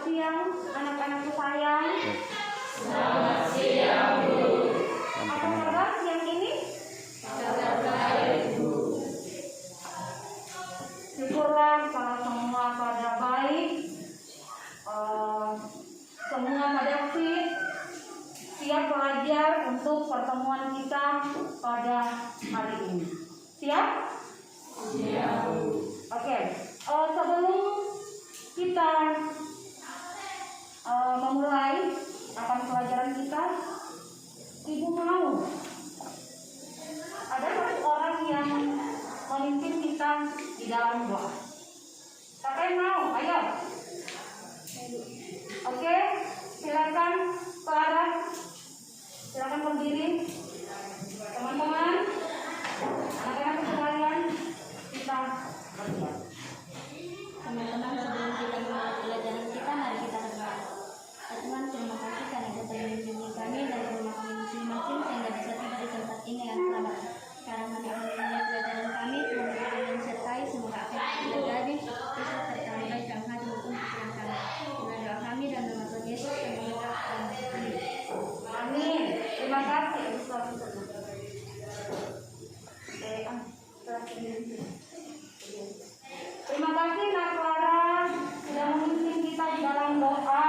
siang anak-anakku sayang. Selamat siang, Bu. Apa kabar siang ini? Kabar baik, Bu. Syukurlah kalau semua pada baik, semua pada fit, siap belajar untuk pertemuan kita pada hari ini. Siap? Siap, Bu. Oke. Sebelum kita memulai akan pelajaran kita, Ibu mau ada satu orang yang memimpin kita di dalam doa. Siapa yang mau? Ayo. Oke, silakan Clara. Silakan berdiri. Teman-teman, anak-anak sekalian, kita berdoa. Teman-teman, sebelum kita mulai pelajaran kita, mari kita berdoa. Tuhan, terima kasih karena Engkau telah melindungi kami dari rumah kami masing-masing sehingga bisa tiba di tempat ini yang selamat. Sekarang kami akan memulai pelajaran kami. Tuhan berkati sertai semoga apa yang kita terjadi bisa tercapai baik dalam hati maupun pikiran kami. Dengan doa kami dan nama Tuhan Yesus kami berdoa. Amin. Amin. Terima kasih. Terima kasih Nak Clara sudah memimpin kita di dalam doa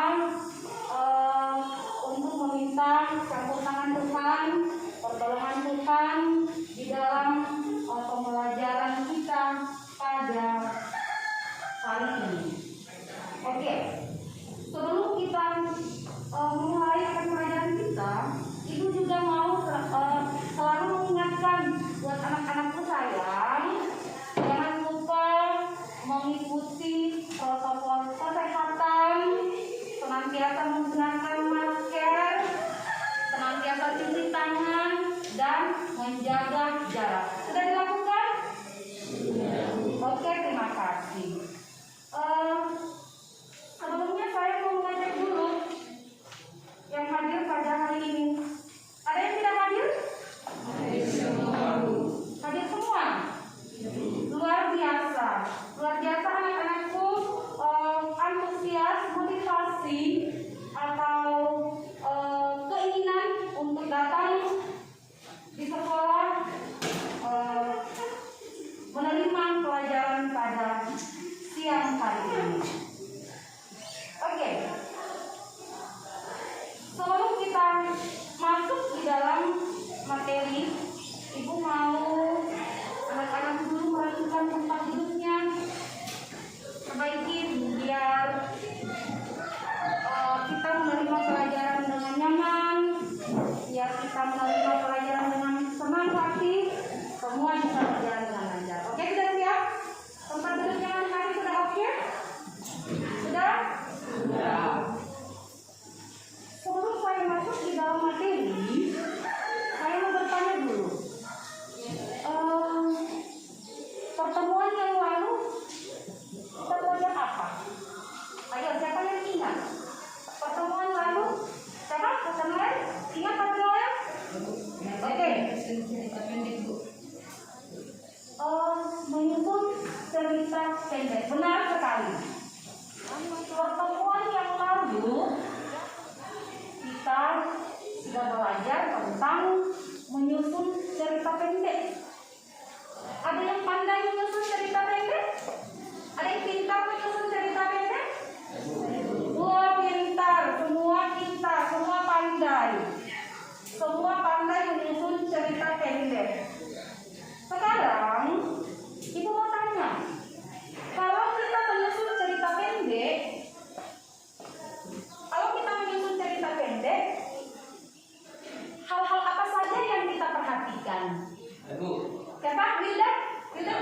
untuk meminta campur tangan Tuhan, pertolongan Tuhan di dalam pembelajaran kita pada hari ini. Oke, sebelum kita mulai akan pelajaran kita, Ibu juga mau selalu mengingatkan buat anak-anakku sayang, jangan lupa mengikuti protokol kesehatan, senantiasa menggunakan masker, senantiasa cuci tangan, dan menjaga jarak. Sudah dilakukan? Oke, terima kasih. Sebelumnya saya mau mengajak dulu yang hadir pada hari ini. Ada yang tidak hadir? Hadir semua, Bu. Hadir semua? Luar biasa. Luar biasa anak-anakku, antusias, motivasi atau keinginan untuk datang di sekolah menerima pelajaran pada siang hari ini. Oke. Sebelum kita masuk di dalam materi, Ibu mau anak-anak dulu merapikan tempat duduknya, perbaiki biar kita menerima pelajaran dengan nyaman, biar kita menerima pelajaran dengan senang hati, semua bisa berjalan dengan lancar. Oke, sudah siap? Tempat duduknya anak-anak sudah oke? Sudah? Sudah. Sebelum saya masuk di dalam materi, saya mau bertanya dulu. Pertemuan yang lalu kita belajar apa? Ayo, siapa yang ingat? Pertemuan lalu, siapa? Pertemuan? Ingat pertemuan? Oke. Menyusun cerita pendek. Benar sekali. Pertemuan yang lalu kita sudah belajar tentang menyusun cerita pendek. Ada yang pandai menyusun cerita pendek? Ada yang pintar menyusun cerita pendek? Semua pintar, semua pandai. Semua pandai menyusun cerita pendek. Sekarang, Ibu mau tanya, kalau kita menyusun cerita pendek, hal-hal apa saja yang kita perhatikan? Bu. Siapa? Wilda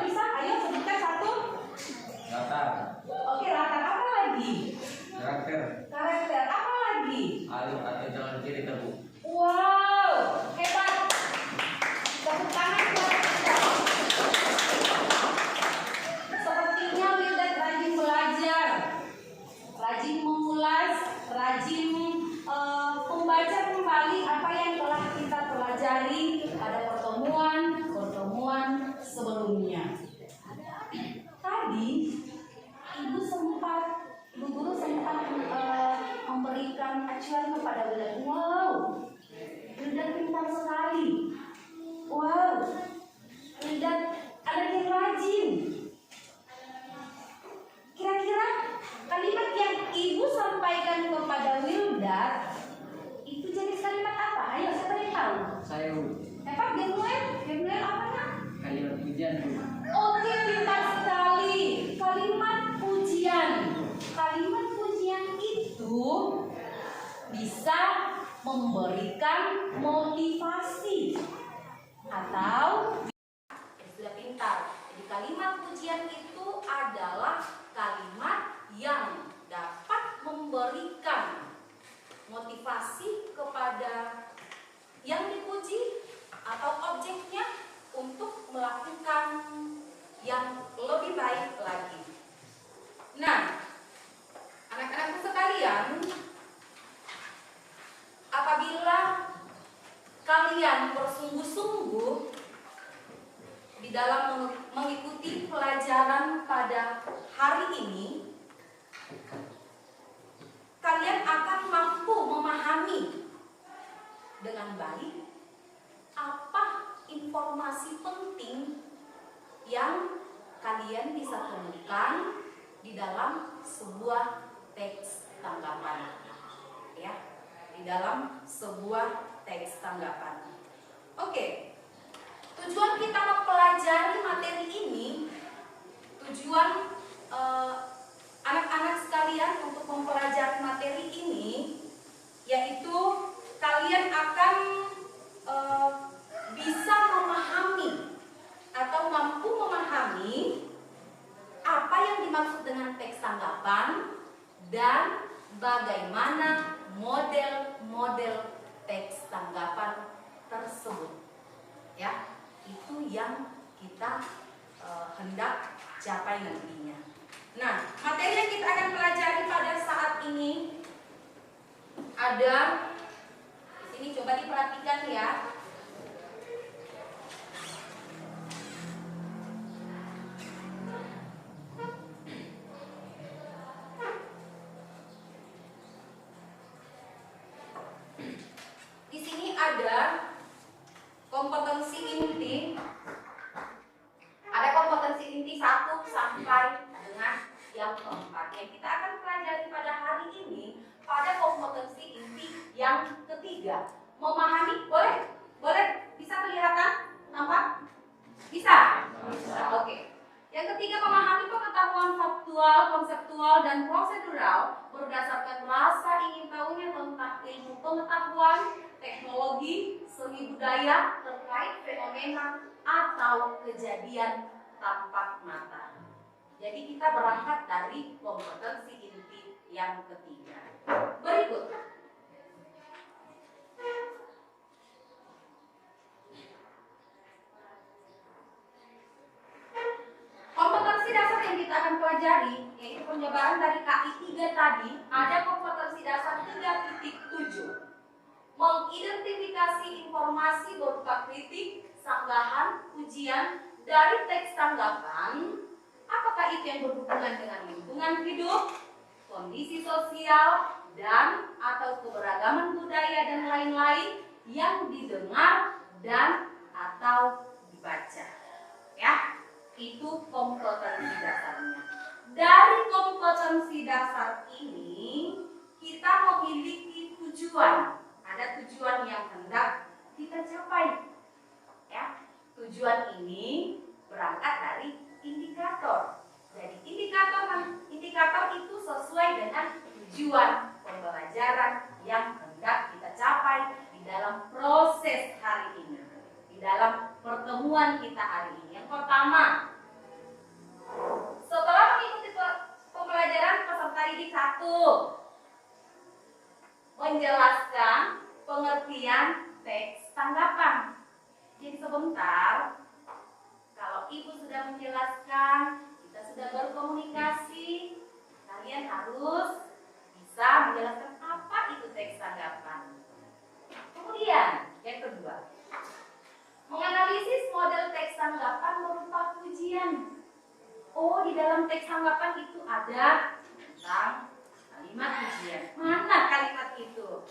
bisa? Ayo sebutkan satu. Latar. pujian itu adalah kalimat yang dapat memberikan motivasi kepada yang dipuji atau objeknya untuk melakukan yang lebih baik lagi. Nah, anak-anakku sekalian, apabila kalian bersungguh-sungguh di dalam mengikuti pelajaran pada hari ini, kalian akan mampu memahami dengan baik apa informasi penting yang kalian bisa temukan di dalam sebuah teks tanggapan, ya, di dalam sebuah teks tanggapan. Oke, tujuan kita mempelajari materi ini, tujuan anak-anak sekalian untuk mempelajari materi ini, yaitu kalian akan bisa memahami atau mampu memahami apa yang dimaksud dengan teks tanggapan dan bagaimana model-model teks tanggapan tersebut. Ya, itu yang kita hendak capai nantinya. Nah, materi yang kita akan pelajari pada saat ini ada di sini, coba diperhatikan ya. Di sini ada kompetensi inti. Ada kompetensi inti 1 sampai dengan yang keempat. Yang kita akan pelajari pada hari ini pada kompetensi inti yang ketiga. Memahami, boleh? Boleh? Bisa kelihatan? Nampak? Bisa? Bisa. Oke. Yang ketiga, memahami pengetahuan faktual, konseptual, dan prosedural berdasarkan rasa ingin tahunya tentang ilmu pengetahuan, teknologi, seni budaya terkait fenomena atau kejadian tampak mata. Jadi kita berangkat dari kompetensi inti yang ketiga. Berikut. Kompetensi dasar yang kita akan pelajari, yaitu penjabaran dari KI 3 tadi, ada kompetensi dasar 3.7. Mengidentifikasi informasi berupa kritik, sanggahan, ujian dari teks tanggapan. Apakah itu yang berhubungan dengan lingkungan hidup, kondisi sosial, dan atau keberagaman budaya dan lain-lain yang didengar dan atau dibaca. Ya, itu kompetensi dasarnya. Dari kompetensi dasar ini kita memiliki tujuan. Ada tujuan yang hendak kita capai. Ya, tujuan ini berangkat dari indikator. Jadi indikator itu sesuai dengan tujuan pembelajaran yang hendak kita capai di dalam proses hari ini, di dalam pertemuan kita hari ini. Yang pertama, setelah mengikuti pembelajaran, peserta didik 1 menjelaskan pengertian teks tanggapan. Jadi sebentar, kalau ibu sudah menjelaskan, kita sudah berkomunikasi, kalian harus bisa menjelaskan apa itu teks tanggapan. Kemudian, yang kedua, menganalisis model teks tanggapan berupa pujian. Oh, di dalam teks tanggapan itu ada tentang kalimat pujian. Mana kalimat itu?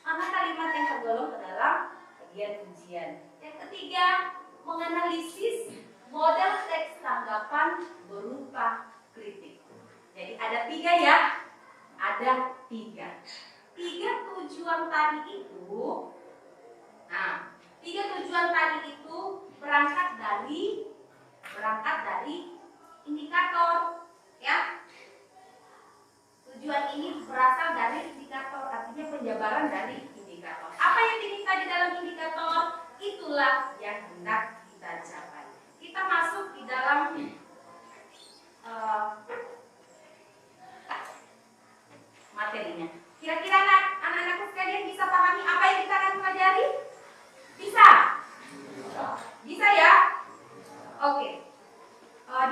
Mana kalimat yang tergolong ke dalam bagian pujian? Yang ketiga, menganalisis model teks tanggapan berupa kritik. Jadi ada 3 ya, ada 3. 3 tujuan tadi itu. Nah, 3 tujuan tadi itu berangkat dari indikator, ya. Tujuan ini berasal dari indikator, artinya penjabaran dari indikator. Apa yang diminta di dalam indikator, itulah yang hendak kita capai. Kita masuk di dalam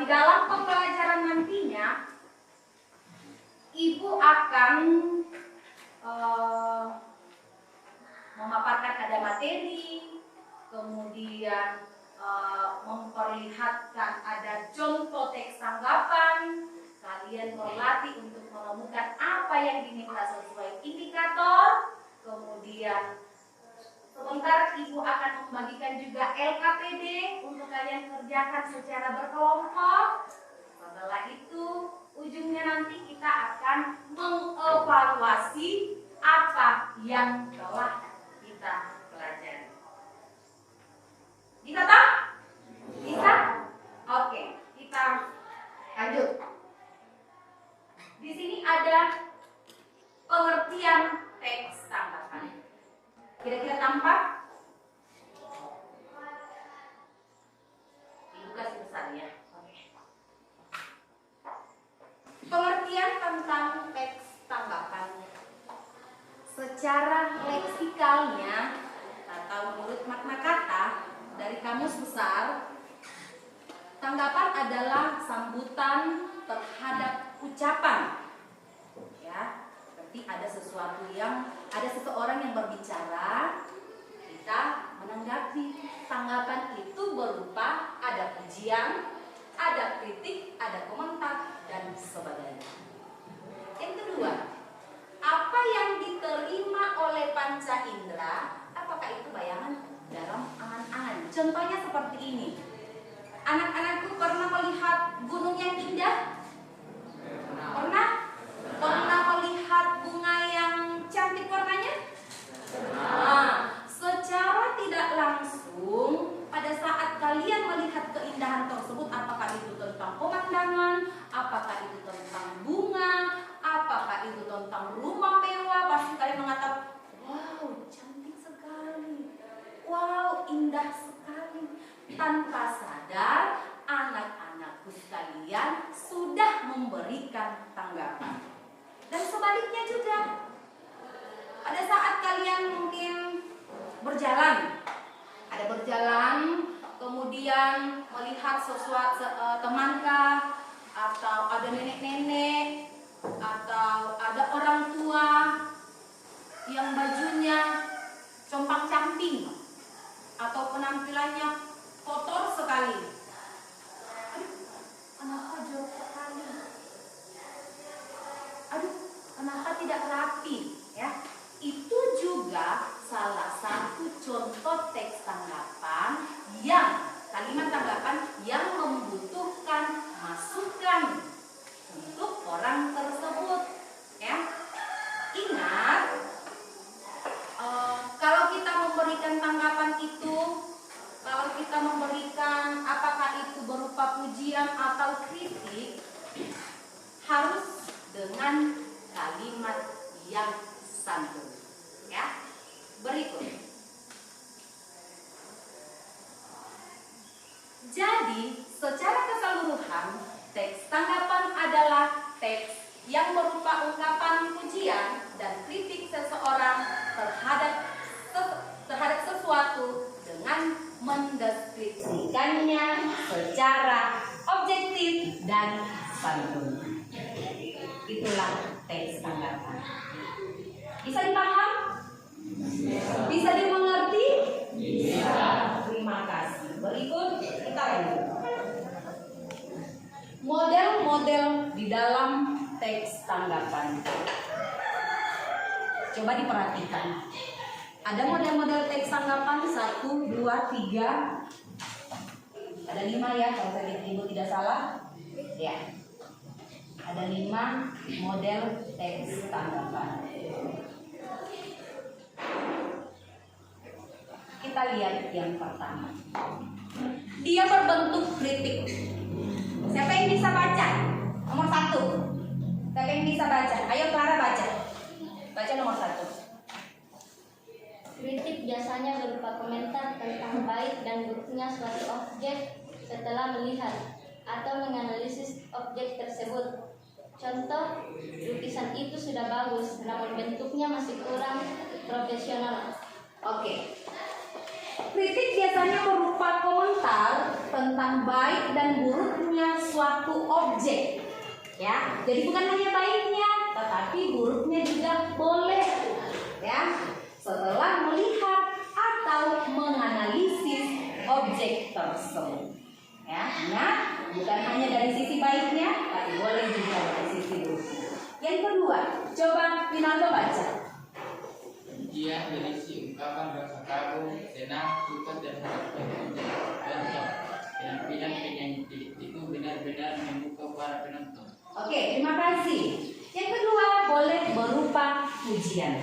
di dalam pembelajaran nantinya, Ibu akan memaparkan ada materi, kemudian memperlihatkan ada contoh teks tanggapan. Kalian berlatih untuk menemukan apa yang dinilai sesuai indikator. Kemudian sebentar Ibu akan membagikan juga LKPD untuk kalian kerjakan secara berkelompok. Setelah itu ujungnya nanti kita akan mengevaluasi apa yang telah kita pelajari. Bisa tak? Bisa? Oke, kita lanjut. Di sini ada pengertian teks tanggapan. Kira-kira tampak? Dibuka sih besar ya. Oke. Pengertian tentang teks tanggapan. Secara leksikalnya atau menurut makna kata dari Kamus Besar, tanggapan adalah sambutan terhadap ucapan. Ya, berarti ada seseorang yang berbicara, kita menanggapi. Tanggapan itu berupa ada pujian, ada kritik, ada komentar dan sebagainya. Yang kedua, apa yang diterima oleh panca indera, apakah itu bayangan dalam angan-angan? Contohnya seperti ini. Anak-anakku pernah melihat gunung yang indah? Pernah? Pernah melihat bunga yang cantik warnanya? Nah, secara tidak langsung pada saat kalian melihat keindahan tersebut, apakah itu tentang pemandangan, apakah itu tentang bunga, apakah itu tentang rumah mewah, pasti kalian mengatakan, wow, cantik sekali, wow, indah sekali. Tanpa sadar, anak-anakku sekalian sudah memberikan tanggapan. Dan sebaliknya juga, pada saat kalian mungkin berjalan, kemudian melihat sesuatu temankah, atau ada nenek-nenek, atau ada orang tua yang bajunya compang-camping atau penampilannya kotor sekali. Aduh, kenapa jorok sekali? Aduh, kenapa tidak rapi? Ya, itu juga salah satu contoh teks tanggapan yang kalimat tanggapan yang membutuhkan masukan untuk orang tersebut. Ya, ingat, kalau kita memberikan tanggapan itu, kalau kita memberikan apakah itu berupa pujian atau kritik, harus dengan kalimat yang santun. Ya, berikut. Jadi, secara keseluruhan, teks tanggapan adalah teks yang berupa ungkapan pujian dan kritik seseorang terhadap sesuatu dengan mendeskripsikannya secara objektif dan santun. Itulah teks tanggapan. Bisa dipaham? Bisa dimengerti? Bisa. Terima kasih. Berikut kita lanjut. Model-model di dalam teks tanggapan. Coba diperhatikan. Ada model-model teks tanggapan 1, 2, 3. Ada 5 ya, kalau saya Ibu tidak salah. Ya. Ada 5 model teks tanggapan. Kita lihat yang pertama. Dia berbentuk kritik. Siapa yang bisa baca? Nomor 1. Siapa yang bisa baca? Ayo Clara baca. Baca nomor 1. Kritik biasanya berupa komentar tentang baik dan buruknya suatu objek setelah melihat atau menganalisis objek tersebut. Contoh, lukisan itu sudah bagus, namun bentuknya masih kurang profesional. Oke. Kritik biasanya berupa komentar tentang baik dan buruknya suatu objek. Ya, jadi bukan hanya baiknya, tetapi buruknya juga boleh. Ya, setelah melihat atau menganalisis objek tersebut. Ya, ingat, bukan hanya dari sisi baiknya, tapi boleh juga dari sisi buruknya. Yang kedua, coba Pinaldo baca. Dia berisi ungkapan rasa kagum, senang, suka dan harapan. Contoh, penampilan penyanyi cilik itu benar-benar memukau para penonton. Oke, terima kasih. Yang kedua, boleh berupa pujian.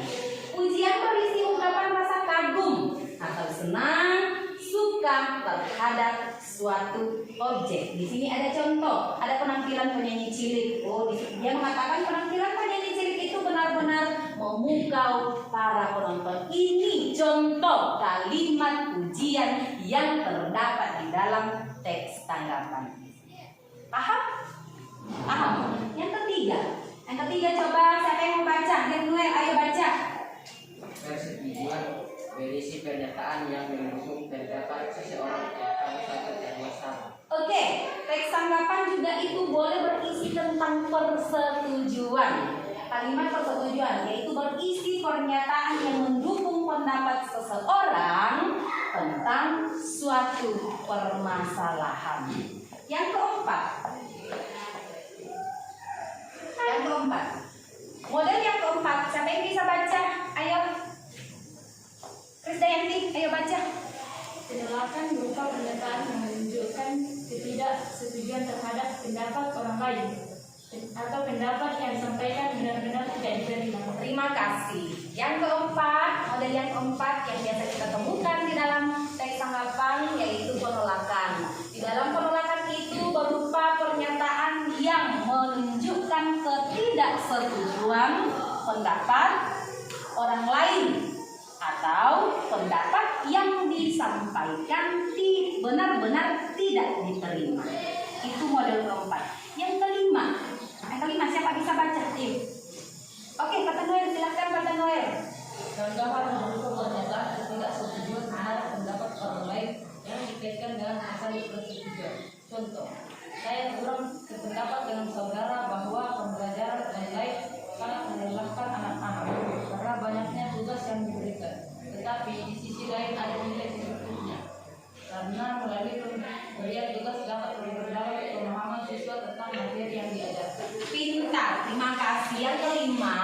Pujian berisi ungkapan rasa kagum atau senang, suka terhadap suatu objek. Di sini ada contoh, ada penampilan penyanyi cilik. Oh, dia mengatakan penampilan penyanyi cilik itu benar-benar memukau para penonton. Ini contoh kalimat pujian yang terdapat di dalam teks tanggapan. Paham? Paham? Yang ketiga coba siapa yang mau baca? Noel, ayo baca. Persetujuan berisi pernyataan yang mendukung pendapat seseorang tentang satu permasalahan. Oke, teks tanggapan juga itu boleh berisi tentang persetujuan. Kalimat persetujuan yaitu berisi pernyataan yang mendukung pendapat seseorang tentang suatu permasalahan. Yang keempat, model yang keempat, siapa yang bisa baca? Ayo, Krisdayanti, ayo baca. Penolakan berupa pernyataan yang menunjukkan ketidaksetujuan terhadap pendapat orang lain atau pendapat yang disampaikan benar-benar tidak diterima. Terima kasih. Yang keempat, model yang keempat yang biasa kita temukan di dalam teks tanggapan yaitu penolakan. Di dalam penolakan itu berupa pernyataan yang menunjukkan ketidaksetujuan pendapat orang lain atau pendapat yang disampaikan benar-benar tidak diterima. Itu model keempat. Yang kelima siapa bisa baca? Oke, kata Noel, silakan kata Noel. Contoh hal berupa pernyataan ketidaksetujuan terhadap pendapat orang lain yang dikaitkan dengan asal persetujuan. Contoh, saya kurang sependapat dengan saudara bahwa pembelajaran online sangat melelahkan anak-anak karena banyaknya tugas yang diberikan. Tetapi di sisi lain ada nilai positifnya karena melalui pemberian tugas dapat memperdalam pemahaman siswa tentang materi yang diajarkan. Pintar, terima kasih. Yang kelima,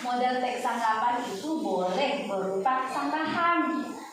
model teks tanggapan itu boleh berupa sanggahan.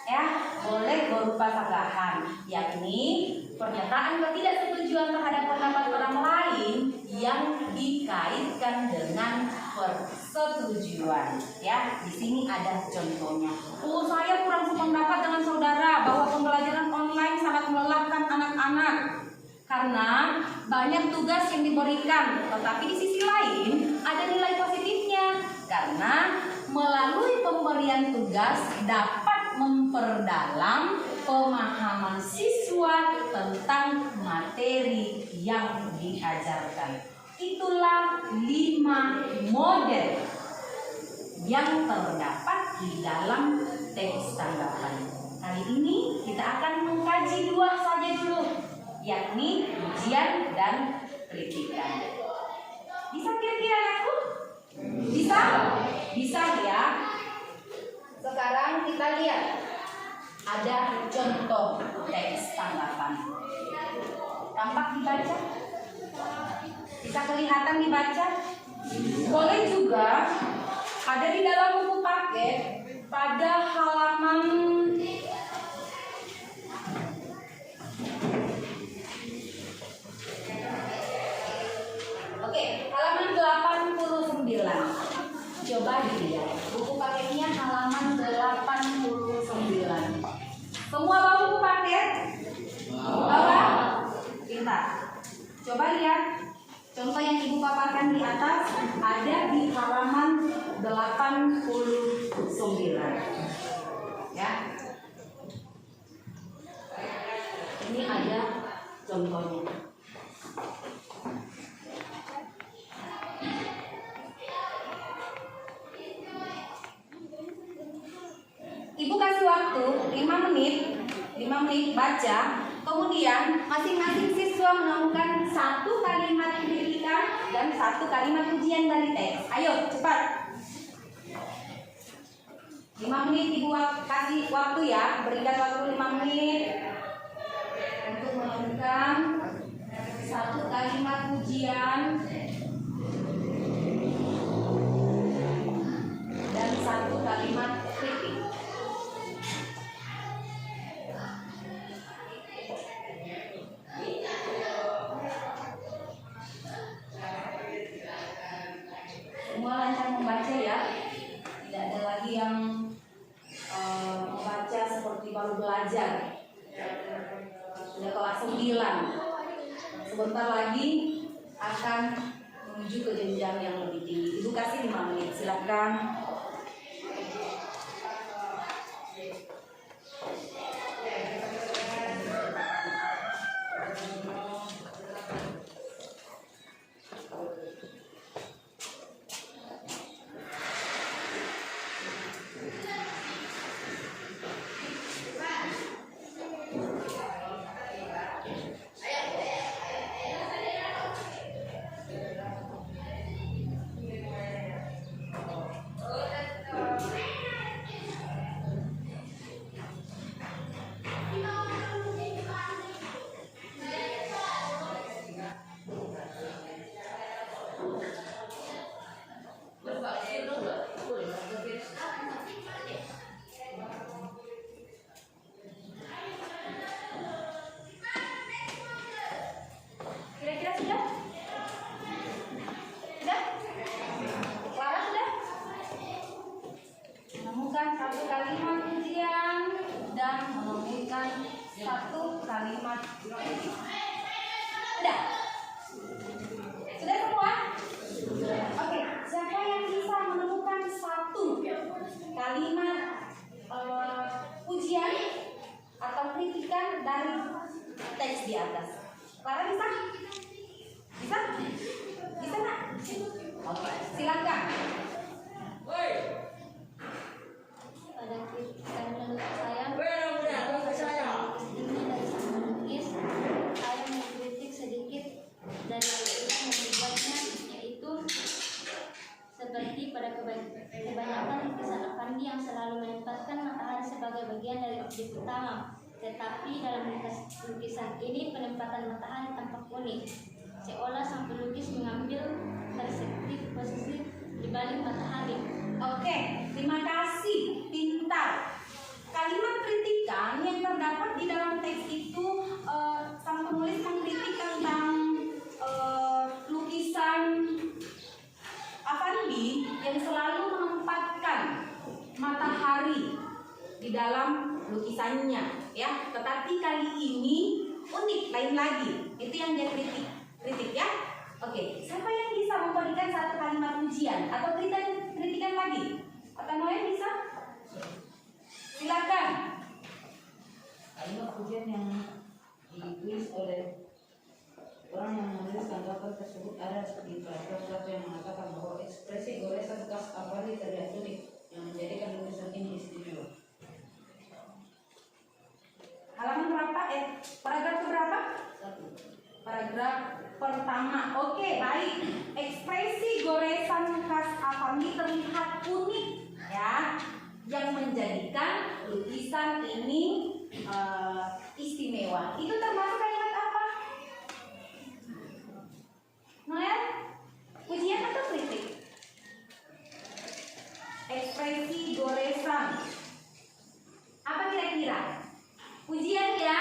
Ya, boleh berupa sanggahan, yakni pernyataan ketidaksetujuan terhadap pendapat orang lain yang dikaitkan dengan persetujuan. Ya, di sini ada contohnya. Oh, saya kurang sependapat dengan saudara bahwa pembelajaran online sangat melelahkan anak-anak karena banyak tugas yang diberikan. Tetapi di sisi lain ada nilai positifnya karena melalui pemberian tugas dapat memperdalam pemahaman siswa tentang materi yang diajarkan. Itulah 5 model yang terdapat di dalam teks tanggapan. Kali ini kita akan mengkaji 2 saja dulu, yakni pujian dan kritikan. Bisa kira-kira aku? Bisa? Bisa ya. Sekarang kita lihat ada contoh teks tanggapan. Tampak dibaca? Bisa kelihatan dibaca? Boleh juga ada di dalam buku paket pada halaman halaman 89. Coba dilihat. Buku paketnya halaman 89. Semua bawa buku paket? Bawa? Pintar. Coba lihat. Contoh yang ibu paparkan di atas ada di halaman 89. Ya. Ini ada contohnya. Ibu kasih waktu 5 menit baca, kemudian masing-masing siswa menemukan 1 kalimat pilihan dan satu kalimat pujian dari teks. Ayo cepat. 5 menit ibu kasih waktu ya, berikan waktu 5 menit untuk menemukan satu kalimat pujian dan satu kalimat kritik. Semua lancar membaca ya, tidak ada lagi yang membaca seperti baru belajar. Sudah kelas 9. Sebentar lagi akan menuju ke jenjang yang lebih tinggi. Ibu kasih 5 menit, silakan. Kira-kira sudah? Sudah? Clara sudah? Menemukan satu kalimat pujian dan menemukan satu kalimat kritik. Sudah? Sudah semua? Oke, siapa yang bisa menemukan satu kalimat pujian atau kritikan dari teks di atas? Clara bisa? Bisa? Bisa nak? Oke, silakan. Pada kritikan menurut saya, saya mengkritik sedikit dari yang membuatnya, yaitu seperti pada kebanyakan lukisan Avandi yang selalu menempatkan matahari sebagai bagian dari objek utama. Tetapi dalam lukisan ini penempatan matahari tampak unik, seolah sang pelukis mengambil perspektif posisi di balik matahari. Oke, terima kasih, pintar. Kalimat kritikan yang terdapat di dalam teks itu, sang penulis mengkritik tentang lukisan Avandi yang selalu menempatkan matahari di dalam lukisannya, ya. Tetapi kali ini unik, lain lagi. Itu yang dia kritik ya. Oke, siapa yang bisa memberikan satu kalimat pujian atau kritikan lagi? Atau Noel bisa? Silakan. Kalimat pujian yang ditulis oleh orang yang menulis tanggapan tersebut ada di paragraf 1 yang mengatakan bahwa ekspresi goresan khas Avandi terlihat unik yang menjadikan lukisan ini istimewa. Halaman berapa? Paragraf berapa? 1. Paragraf pertama. Oke, baik. Ekspresi goresan khas Avandi terlihat unik, ya, yang menjadikan lukisan ini istimewa. Itu termasuk kalimat apa? Noel? Pujian atau kritik? Ekspresi goresan. Apa kira-kira? Pujian ya?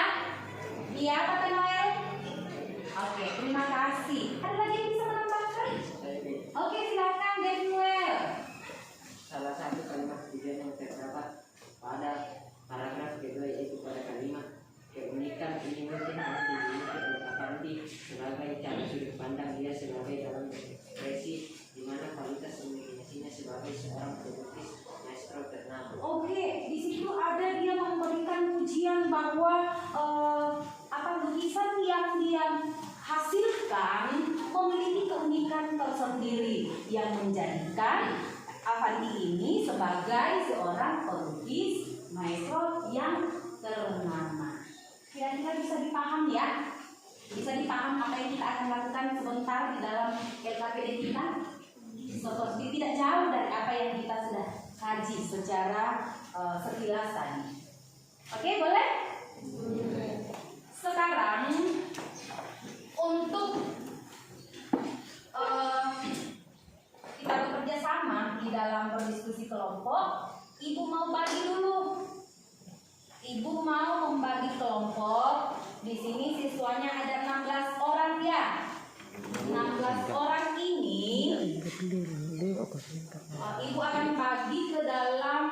Iya, kata Noel? Oke, terima kasih. Ada lagi yang bisa menambahkan? Oke, silakan Daniel. Salah satu kalimat pujian yang terdapat pada paragraf kedua yaitu pada kalimat keunikan ini mungkin harus dimiliki oleh Avandi sebagai cara sudut pandang dia sebagai dalam ekspresi di mana kualitas imajinasinya sebagai seorang pelukis maestro ternama. Oke, di situ ada dia memberikan pujian bahwa lukisan yang dia hasilkan memiliki keunikan tersendiri yang menjadikan Avandi ini sebagai seorang pelukis maestro yang ternama. Kira-kira bisa dipaham ya? Bisa dipaham apa yang kita akan lakukan? lakukan sebentar di dalam LKPD kita? Seperti tidak jauh dari apa yang kita sudah kaji secara sekilas tadi. Oke, boleh? Sekarang untuk kita bekerja sama di dalam berdiskusi kelompok, Ibu mau bagi dulu. Ibu mau membagi kelompok. Di sini siswanya ada 16 orang ya. 16 orang ini Ibu akan bagi ke dalam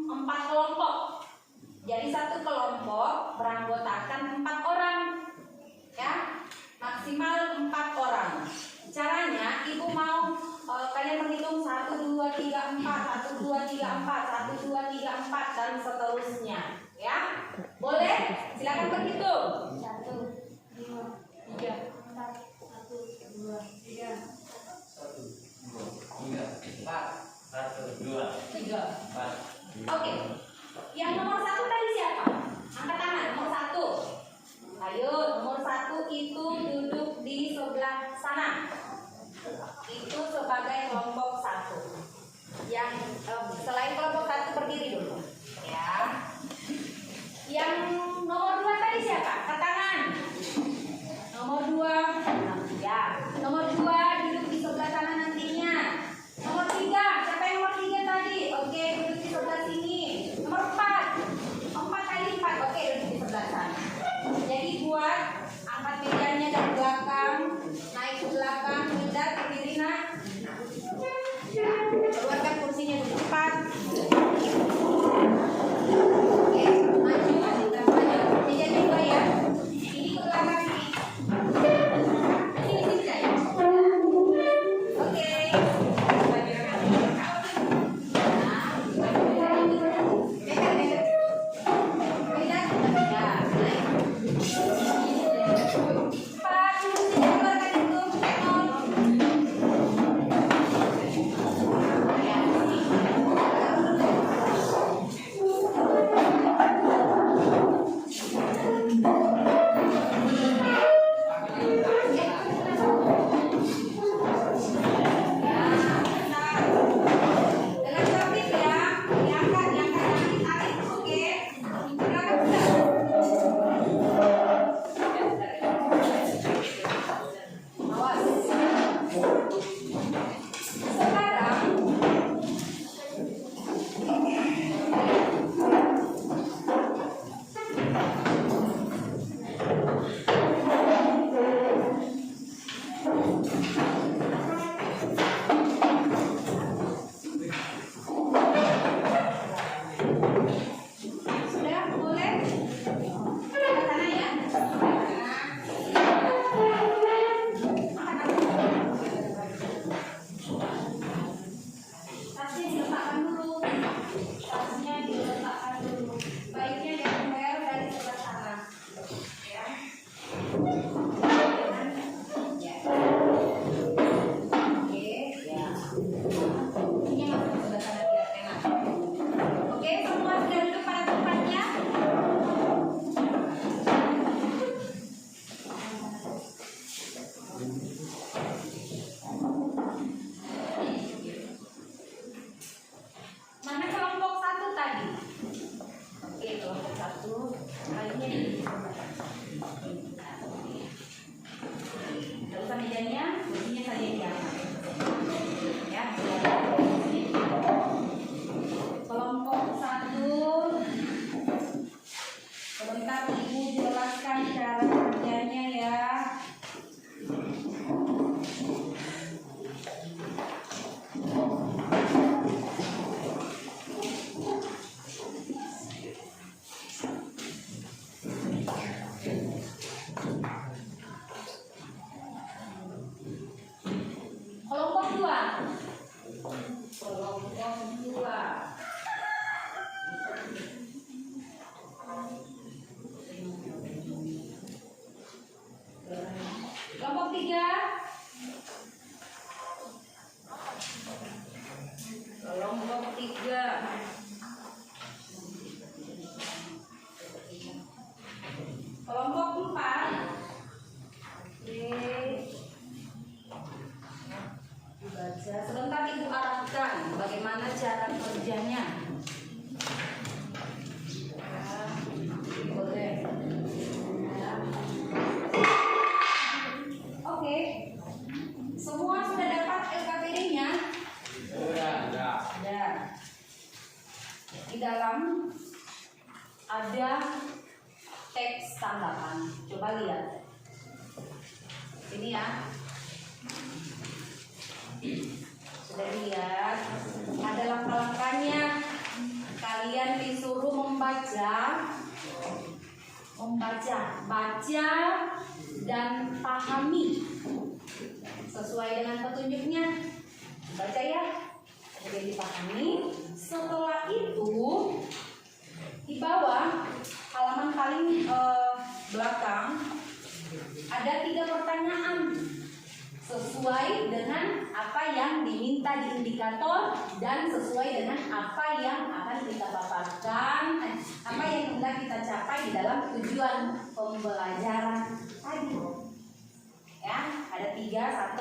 4 kelompok. Jadi satu kelompok beranggotakan 4 orang. Ya, maksimal 4 orang. Caranya Ibu mau kalian menghitung 1, 2, 3, 4, 1, 2, 3, 4, 1, 2, 3, 4 dan seterusnya. Ya, boleh? Silakan berhitung. 1, 2, 3, 4, 1, 2, 3. 3. Oke. Yang nomor 1 tadi siapa? Angkat tangan. Nomor 1. Ayo, nomor 1 itu duduk di sebelah sana. Itu sebagai kelompok 1. Yang selain kelompok 1 berdiri dulu. Ya. Semua sudah dapat LKPD-nya? Sudah. Ada. Di dalam ada teks tanggapan. Coba lihat. Ini ya. Sudah lihat. Ada langkah-langkahnya. Kalian disuruh baca dan pahami sesuai dengan petunjuknya. Baca ya, kemudian dipahami. Setelah itu di bawah halaman paling belakang ada 3 pertanyaan sesuai dengan apa yang diminta di indikator dan sesuai dengan apa yang akan kita paparkan, apa yang hendak kita capai di dalam tujuan pembelajaran tadi. Ya, ada 3, 1.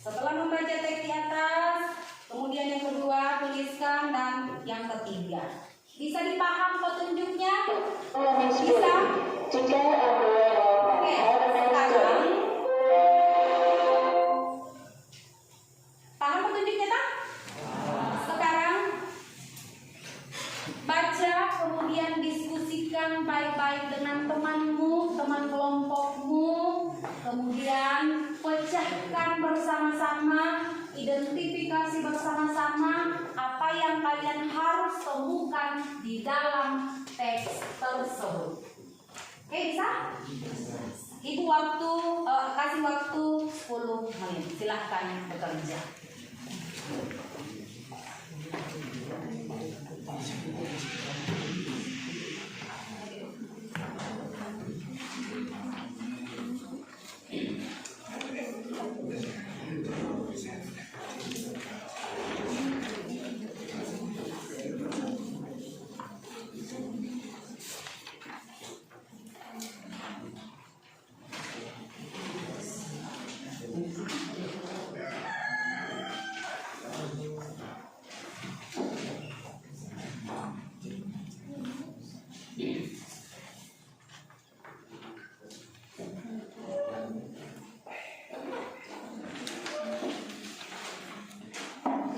Setelah membaca teks di atas, kemudian yang kedua tuliskan, dan yang ketiga bisa dipaham petunjuknya? Bisa? Oke, sekarang paham petunjuknya tak? Sekarang baca, kemudian diskusikan baik-baik dengan temanmu, teman kelompokmu, kemudian pecahkan bersama-sama, identifikasi bersama-sama apa yang kalian harus temukan di dalam teks tersebut. Oke, bisa? Ibu kasih waktu 10 menit. Silahkan bekerja.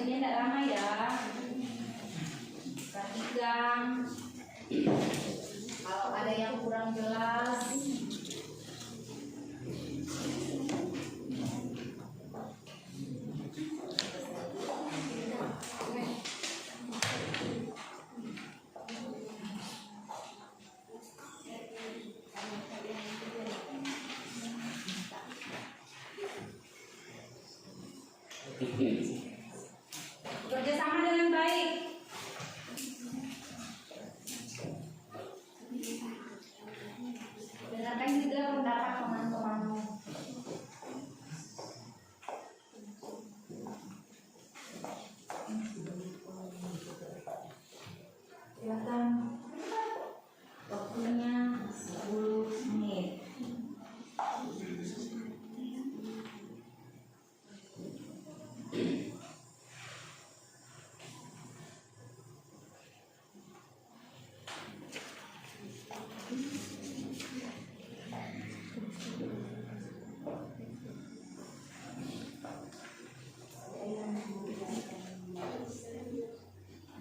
Ini tidak lama ya. Perhatikan kalau ada yang kurang jelas. Kerjasama dengan baik. Dengarkan juga pendapat teman-temanmu. Silakan. Waktunya 10 menit.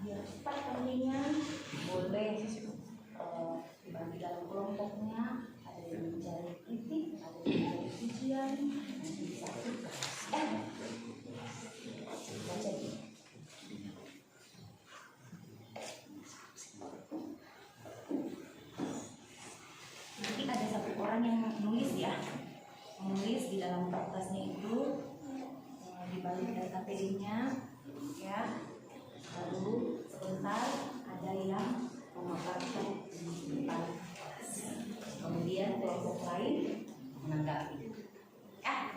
Biar cepat kerjanya, boleh dibagi dalam kelompoknya. Ada yang mencari titik, ada yang mencari ujian, nanti bisa tugas. Baca dulu. Nanti ada 1 orang yang menulis ya, menulis di dalam kertasnya itu, di balik LKPD-nya ya. Lalu sebentar ada yang memaparkan di balik kertas. Kemudian kelompok lain menanggapi. Ya.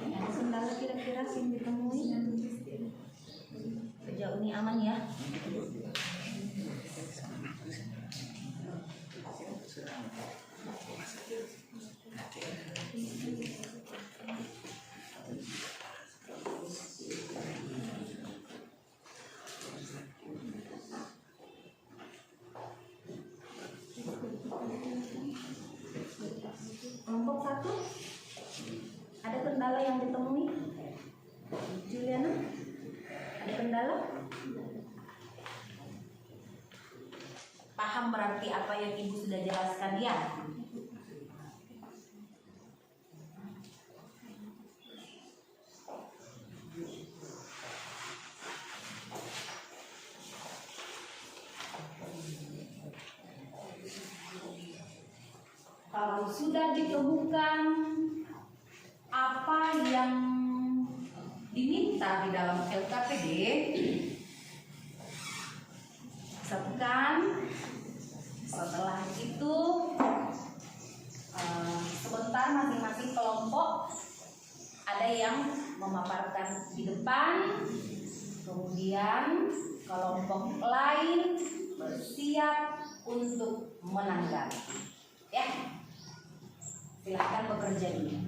Yang kendala kira-kira sih ditemui sejauh ini aman ya? Kelompok 1, ada kendala yang ditemui? Juliana, ada kendala? Paham berarti apa yang Ibu sudah jelaskan ya? Kalau sudah ditemukan apa yang diminta di dalam LKPD, sebutkan. Setelah itu sebentar masing-masing kelompok ada yang memaparkan di depan, kemudian kelompok lain bersiap untuk menanggapi. Ya, silakan bekerja dulu.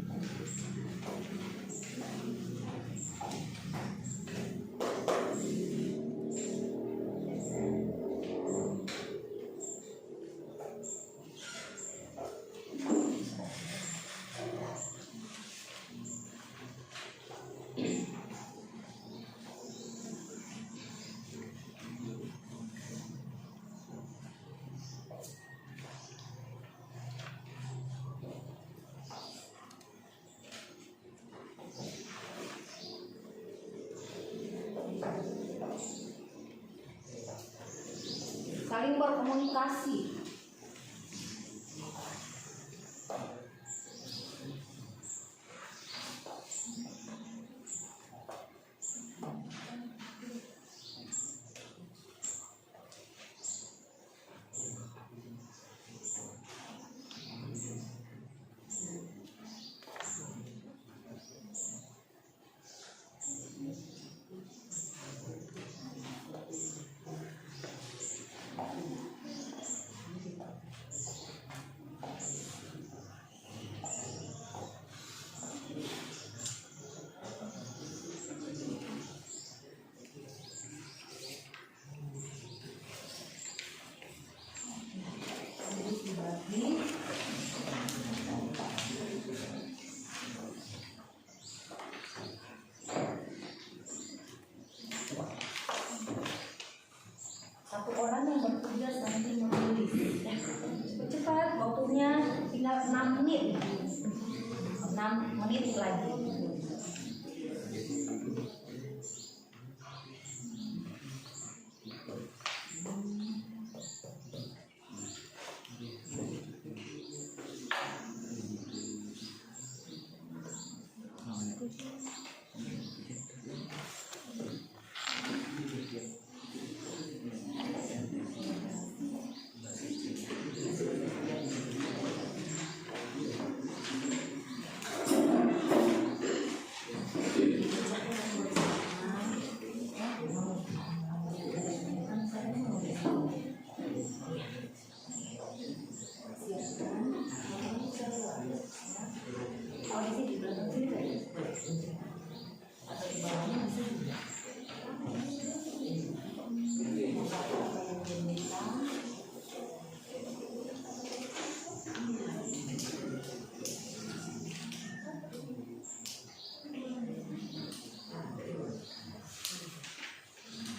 Saling berkomunikasi. Satu orang yang bertugas nanti menulis. Cepat, waktunya tinggal 6 menit. 6 menit lagi.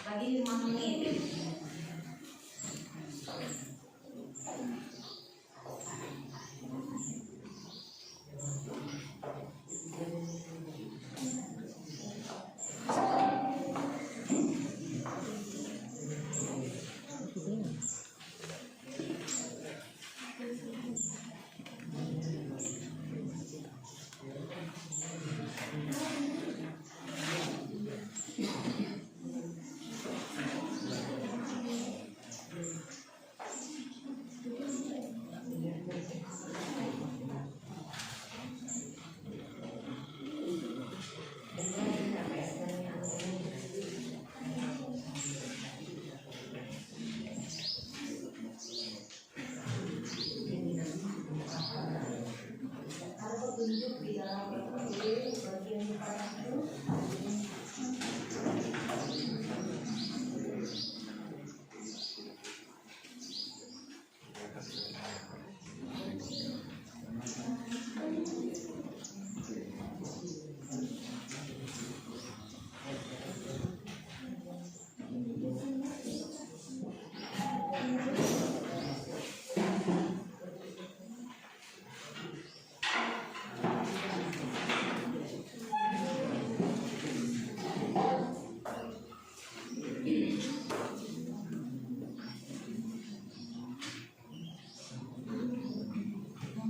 Lagi 5 menit.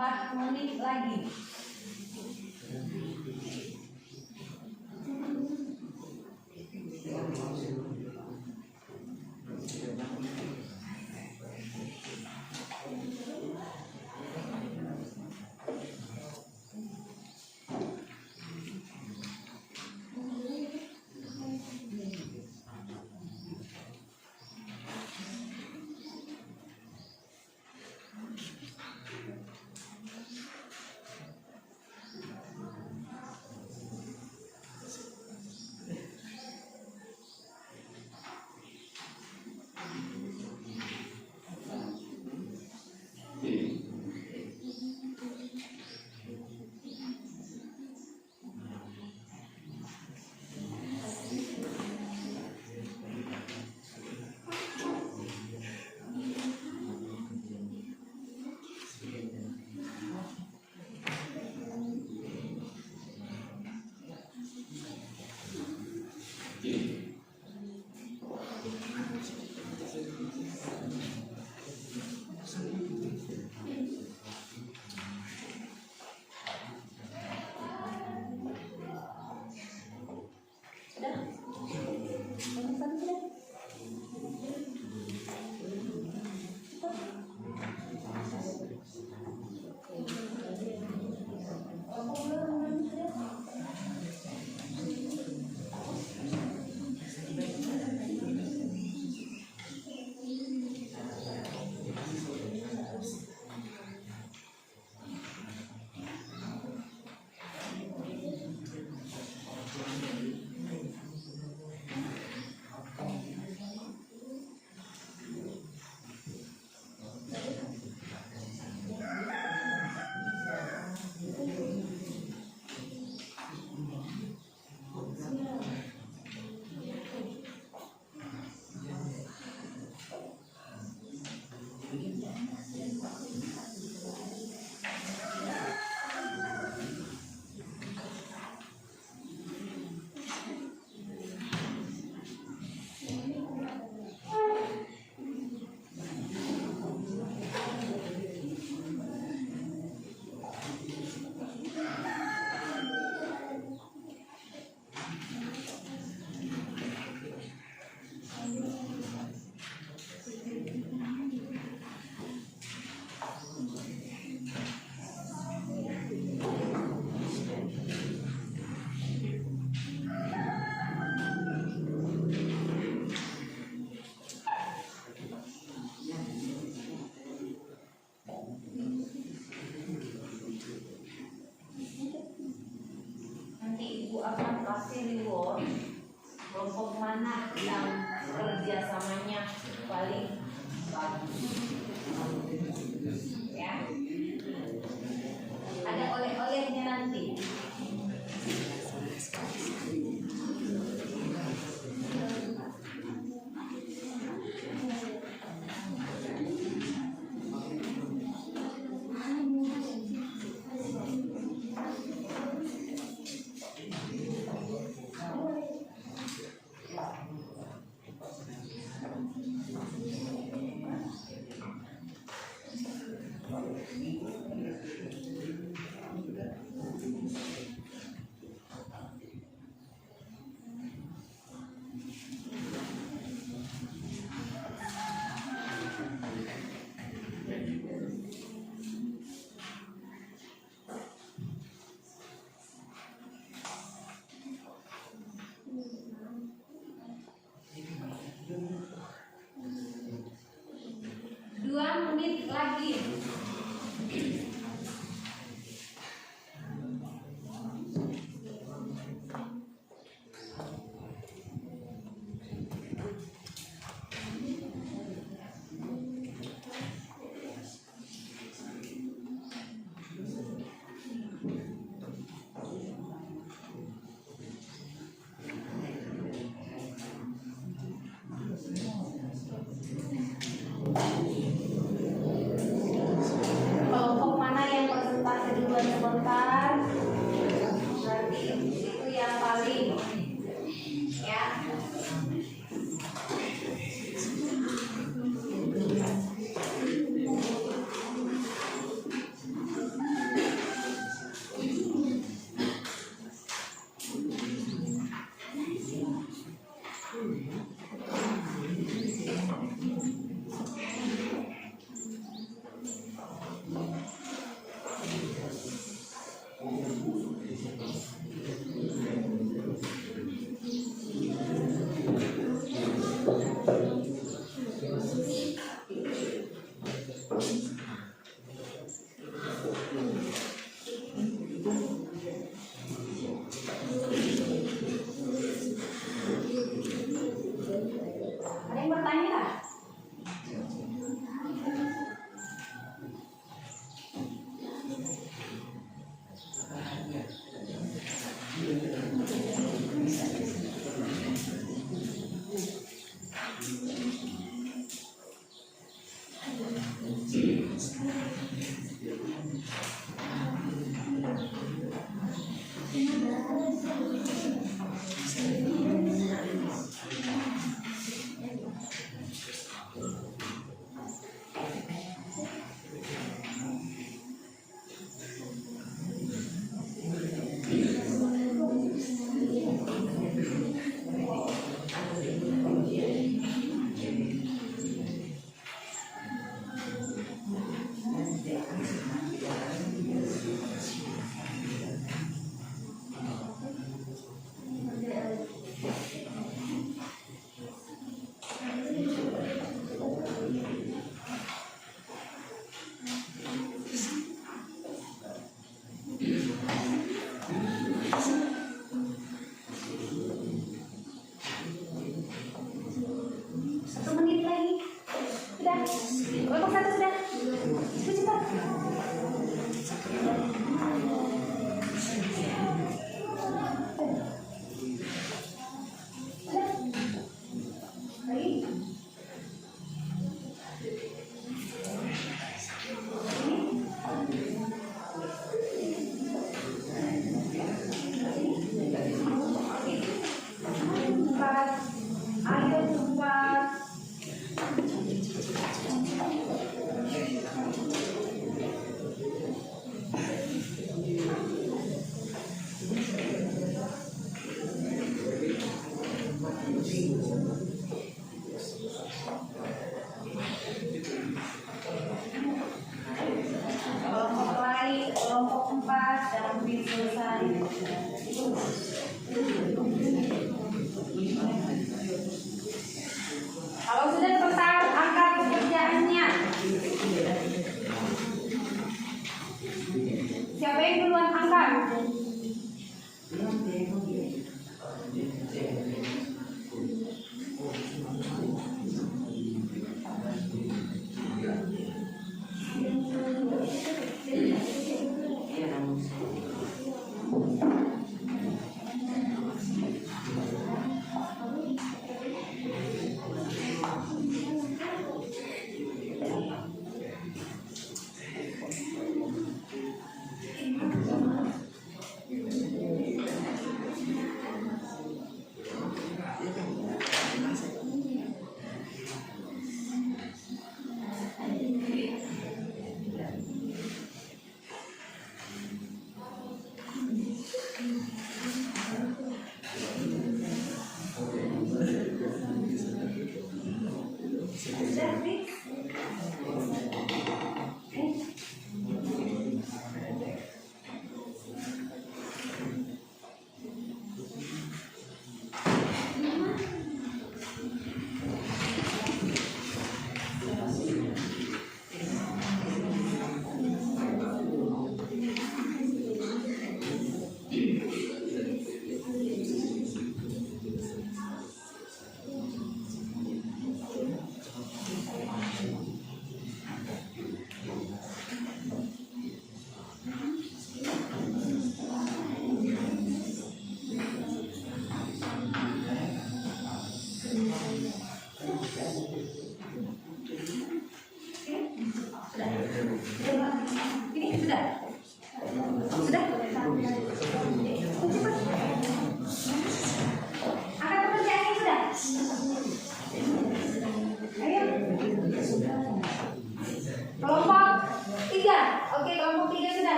4 menit lagi. Akan kasih reward kelompok mana yang kerjasamanya paling bagus ya, ada oleh-olehnya nanti. Menit lagi. tuntas dan lebih selesai. Kalau sudah tepat, angkat pekerjaannya. Siapa yang duluan angkat?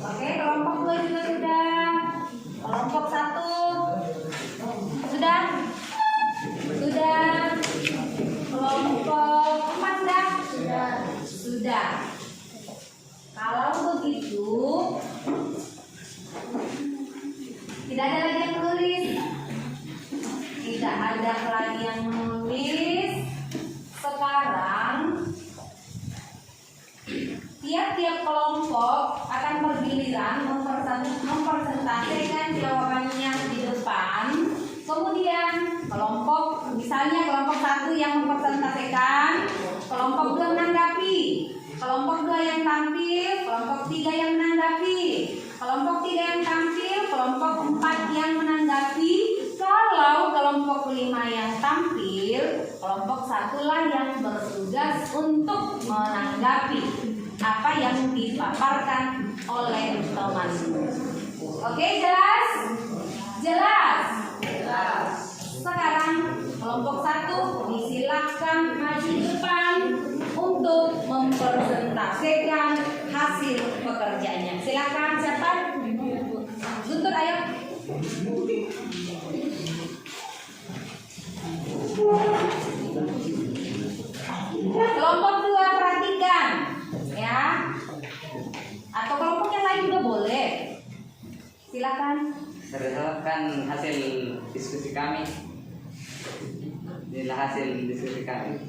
Oke, kelompok 2 juga sudah. Kelompok 1 sudah. Sudah. Kelompok 4 sudah. Sudah. Kalau begitu tidak ada lagi yang menulis. Tidak ada lagi yang menulis. Sekarang tiap-tiap kelompok akan bergiliran mempresentasikan jawabannya di depan. Kemudian kelompok, misalnya kelompok 1 yang mempresentasikan, kelompok 2 menanggapi, kelompok 2 yang tampil, kelompok 3 yang menanggapi, kelompok 3 yang tampil, kelompok 4 yang menanggapi. Kalau kelompok 5 yang tampil, kelompok 1 lah yang bertugas untuk menanggapi apa yang dipaparkan oleh teman. Oke, jelas? Jelas? Jelas. Sekarang kelompok 1 disilakan maju depan untuk mempresentasikan hasil pekerjaannya. Silakan, siapa? Guntur, ayo. Kelompok 2 perhatikan, ya. Atau kelompok yang lain juga boleh. Silakan. Berdasarkan hasil diskusi kami, inilah hasil diskusi kami.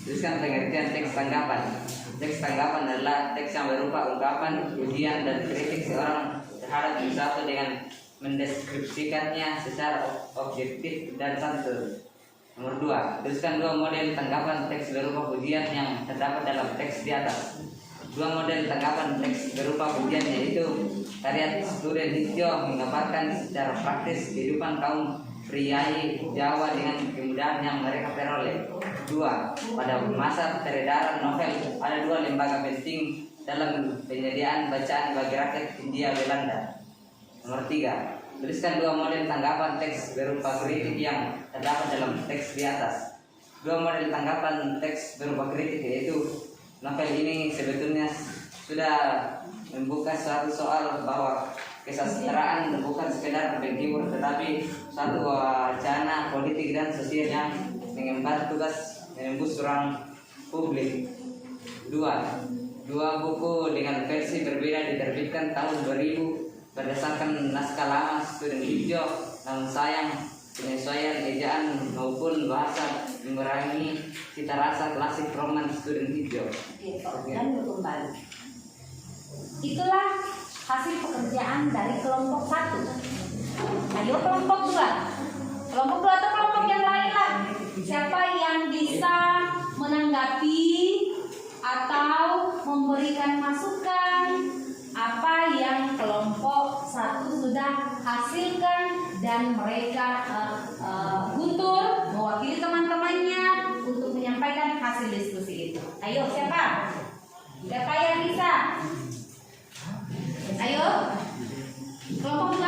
Tuliskan pengertian teks tanggapan. Teks tanggapan adalah teks yang berupa ungkapan, pujian, dan kritik seorang terhadap sesuatu dengan mendeskripsikannya secara objektif dan santun. Nomor 2, tuliskan 2 model tanggapan teks berupa pujian yang terdapat dalam teks di atas. 2 model tanggapan teks berupa pujian yaitu karya Studentitio menggambarkan secara praktis kehidupan kaum priai Jawa dengan kemudahan yang mereka peroleh. 2. Pada masa peredaran novel ada 2 lembaga penting dalam penyediaan bacaan bagi rakyat Hindia Belanda. Nomor 3. Tuliskan 2 model tanggapan teks berupa kritik yang terdapat dalam teks di atas. 2 model tanggapan teks berupa kritik yaitu novel ini sebetulnya sudah membuka suatu soal bahwa kesastraan bukan sekedar penghibur tetapi suatu wacana politik dan sosial yang mengemban tugas menembus ruang publik. 2 buku dengan versi berbeda diterbitkan tahun 2000 berdasarkan naskah lama Student Hijau, namun sayang penyesuaian ejaan maupun bahasa mengurangi cita rasa klasik roman Student Hijau. Dan kembali. Itulah hasil pekerjaan dari kelompok 1. Ayo kelompok 2. Kelompok 2 atau kelompok yang lain lah. Siapa yang bisa menanggapi atau memberikan masukan apa yang kelompok 1 sudah hasilkan dan mereka Guntur mewakili teman-temannya untuk menyampaikan hasil diskusi itu. Ayo siapa? Siapa yang bisa? Ayo kelompok 2.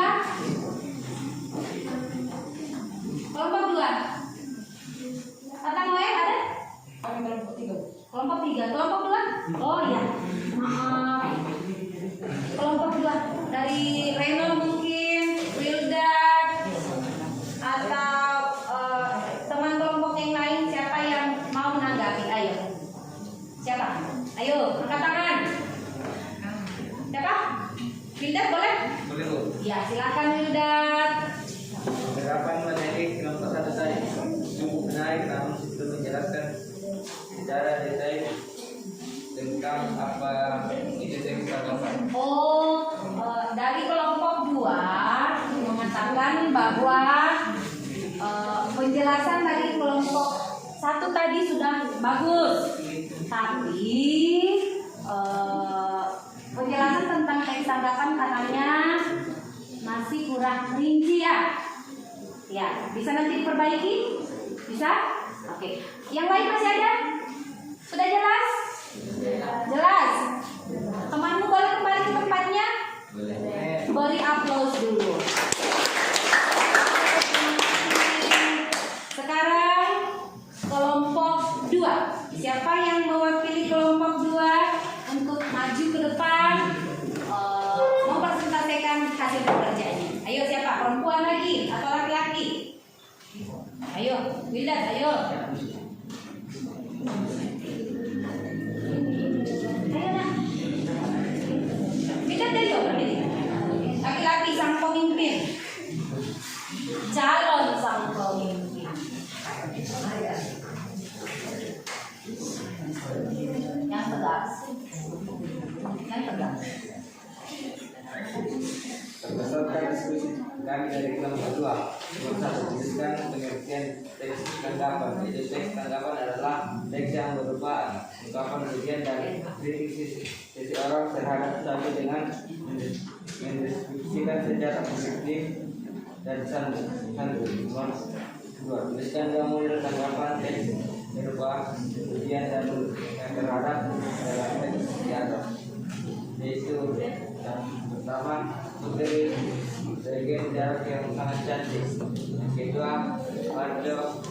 Kelompok 2. Tatang lain ada? Kelompok 3. Kelompok 3. Kelompok 2? Oh ya. Maaf. Kelompok 2 dari Reno mungkin, Wildad atau teman kelompok yang lain, siapa yang mau menanggapi? Ayo. Siapa? Ayo, angkat tangan. Siapa? Wildad boleh? Boleh, Bu. Ya, silakan Wildad. Penerapan materi kelompok 1 tadi cukup menarik, namun itu menjelaskan secara detail tentang apa itu teks tanggapan. Oh, dari kelompok 2 mengatakan bahwa penjelasan dari kelompok 1 tadi sudah bagus, tapi penjelasan tentang teks tanggapan katanya masih kurang rinci ya. Ya, bisa nanti diperbaiki? Bisa? Oke. Yang lain masih ada? Sudah jelas? Jelas. Temanmu boleh kembali ke tempatnya? Boleh. Beri aplaus dulu. Sekarang kelompok 2. Siapa yang mewakili kelompok 2 untuk maju ke depan mempresentasikan hasil pekerjaannya? Ayo siapa? Perempuan lagi atau laki-laki? Ayo, Wildad, ayo. Wildad ayo. Laki-laki sang pemimpin. Calon sang pemimpin. Yang tegas. Yang tegas. Berdasarkan diskusi kami dari kelompok 2, nomor 1 tuliskan pengertian teks tanggapan. Jadi teks tanggapan adalah teks yang berupa ungkapan pujian dan kritik sisi orang terhadap satu dengan mendeskripsikan secara objektif dan santun. Nomor 2, tuliskan 2 model tanggapan teks berupa pujian dan yang terhadap dalam teks di atas, yaitu yang pertama Putri sebagai jarak yang sangat cantik. Yang kedua, Arjo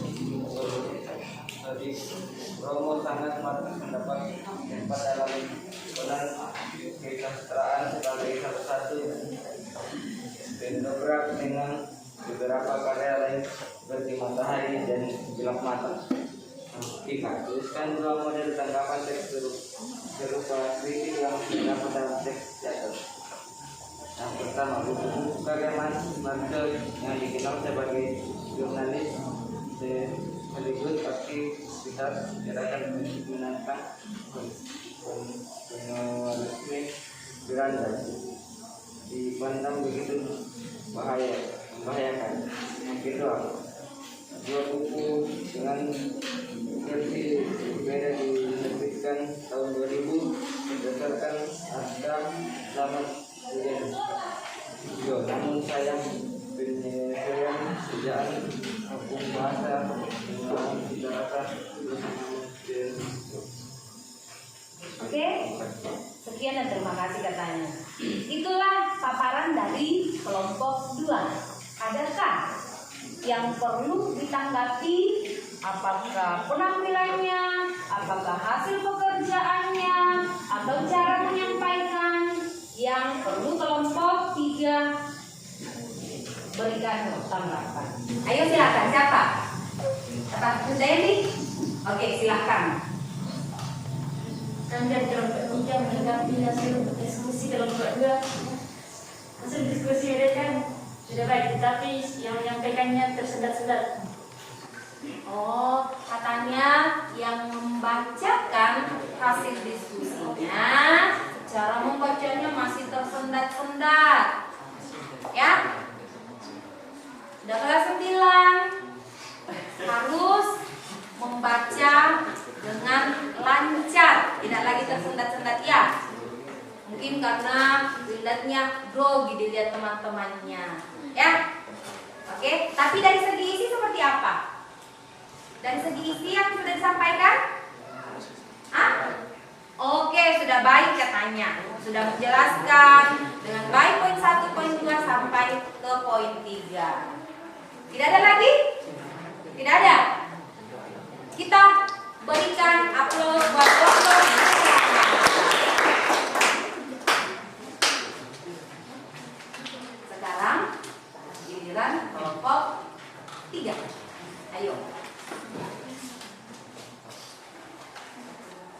Romo sangat mendapat tempat dalam peran kesastraan sebagai salah satu pendobrak dengan beberapa karya lain seperti Matahari dan Gelap Mata. Tiga, tuliskan 2 model tanggapan teks berupa kritik yang terdapat dalam teks teater. Yang pertama, buku karya Marcel yang dikenal sebagai jurnalis sekaligus aktivitas gerakan menentang kolonialisme Belanda dipandang begitu membahayakan. Yang kedua, 2 buku dengan versi berbeda diterbitkan tahun 2000 berdasarkan naskah lama namun sayang penyesuaian ejaan sekian dan terima kasih katanya. Itulah paparan dari kelompok 2. Adakah yang perlu ditanggapi? Apakah penampilannya, apakah hasil pekerjaannya, atau cara menyampaikan yang perlu kelompok 3 berikan tanggapan? Ayo silakan, siapa? Sudah ini? Oke, silakan. Anda kelompok 3 menanggapi hasil diskusi kelompok 2. Hasil diskusi ada kan sudah baik, tetapi yang menyampaikannya tersendat-sendat. Oh, katanya yang membacakan hasil diskusinya, cara membacanya masih tersendat-sendat. Ya? Udah kelas 9 harus membaca dengan lancar, tidak lagi tersendat-sendat ya. Mungkin karena dilihatnya grogi dilihat teman-temannya, ya. Oke, tapi dari segi isi seperti apa? Dari segi isi yang sudah disampaikan? Oke, sudah baik katanya. Sudah menjelaskan dengan baik poin 1, poin 2 sampai ke poin 3. Tidak ada lagi? Tidak ada. Kita berikan aplaus buat kelompok. Sekarang giliran kelompok 3. Ayo.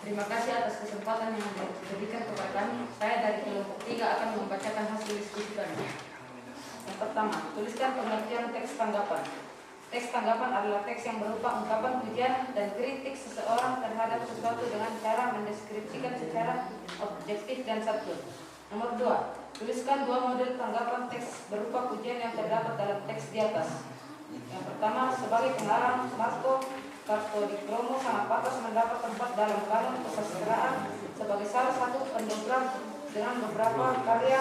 Terima kasih atas kesempatan yang diberikan kepada kami. Saya dari kelompok 3 akan membacakan hasil diskusi kami. Yang pertama, tuliskan pengertian teks tanggapan. Teks tanggapan adalah teks yang berupa ungkapan pujian dan kritik seseorang terhadap sesuatu dengan cara mendeskripsikan secara objektif dan satu. Nomor 2, tuliskan 2 model tanggapan teks berupa pujian yang terdapat dalam teks di atas. Yang pertama, sebagai pengarang, Marco Kartodikromo sangat pantas mendapat tempat dalam kanon kesastraan sebagai salah satu pendobrak dengan beberapa karya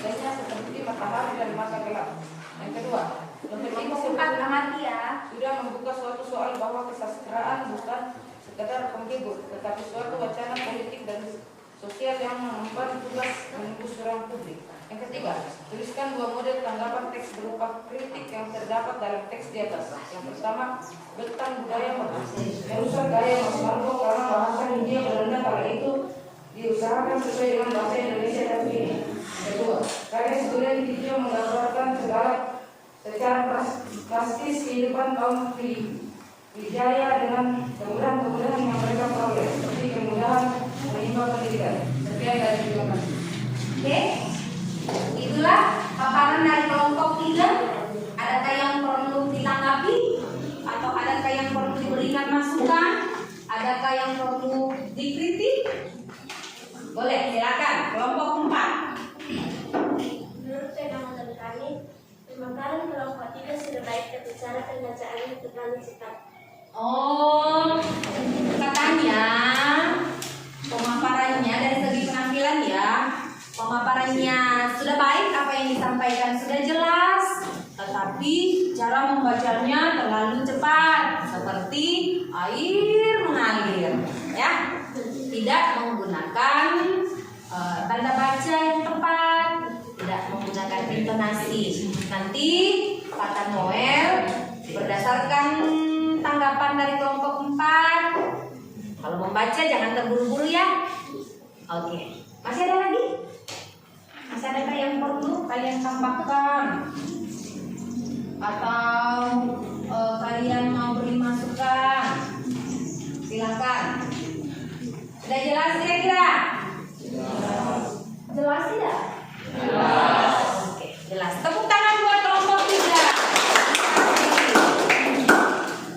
lainnya seperti Matahari dan Mata Gelap. Yang kedua, novel ini sudah membuka suatu soal bahwa kesastraan bukan sekedar penghibur, tetapi suatu wacana politik dan sosial yang mengemban tugas menembus ruang publik. Yang ketiga, tuliskan 2 model tanggapan teks berupa kritik yang terdapat dalam teks di atas. Yang pertama, tentang budaya merusak gaya Mas Marco karena bahasa Hindia Belanda kala itu diusahakan sesuai dengan bahasa Indonesia dan ini. Kedua, karya studian video menggambarkan segala secara plastis kehidupan kaum Wijaya dengan kemudahan-kemudahan yang mereka peroleh, seperti kemudahan menimba pendidikan. Sekian dari terima kasih. Oke, itulah paparan dari kelompok 3. Adakah yang perlu ditanggapi? Atau adakah yang perlu diberikan masukan? Adakah yang perlu dikritik? Boleh, silakan. Kelompok 4. Menurut pegangan dari kami, pemakaran kelompok 3 sudah baik berbicara pengajaran tentang sikap. Oh, katanya pemaparannya dari segi penampilan ya, pemaparannya sudah baik, apa yang disampaikan sudah jelas, tetapi cara membacanya terlalu cepat, seperti air mengalir, ya, tidak menggunakan tanda baca yang tepat, tidak menggunakan intonasi. Nanti kata Noel berdasarkan tanggapan dari kelompok 4. Kalau membaca jangan terburu-buru ya. Oke. Masih ada lagi? Masih adakah yang perlu kalian tambahkan? Atau kalian mau beri masukan? Silakan. Sudah jelas kira-kira? Jelas tidak? Jelas. Oke, jelas. Tepuk tangan buat kelompok 3.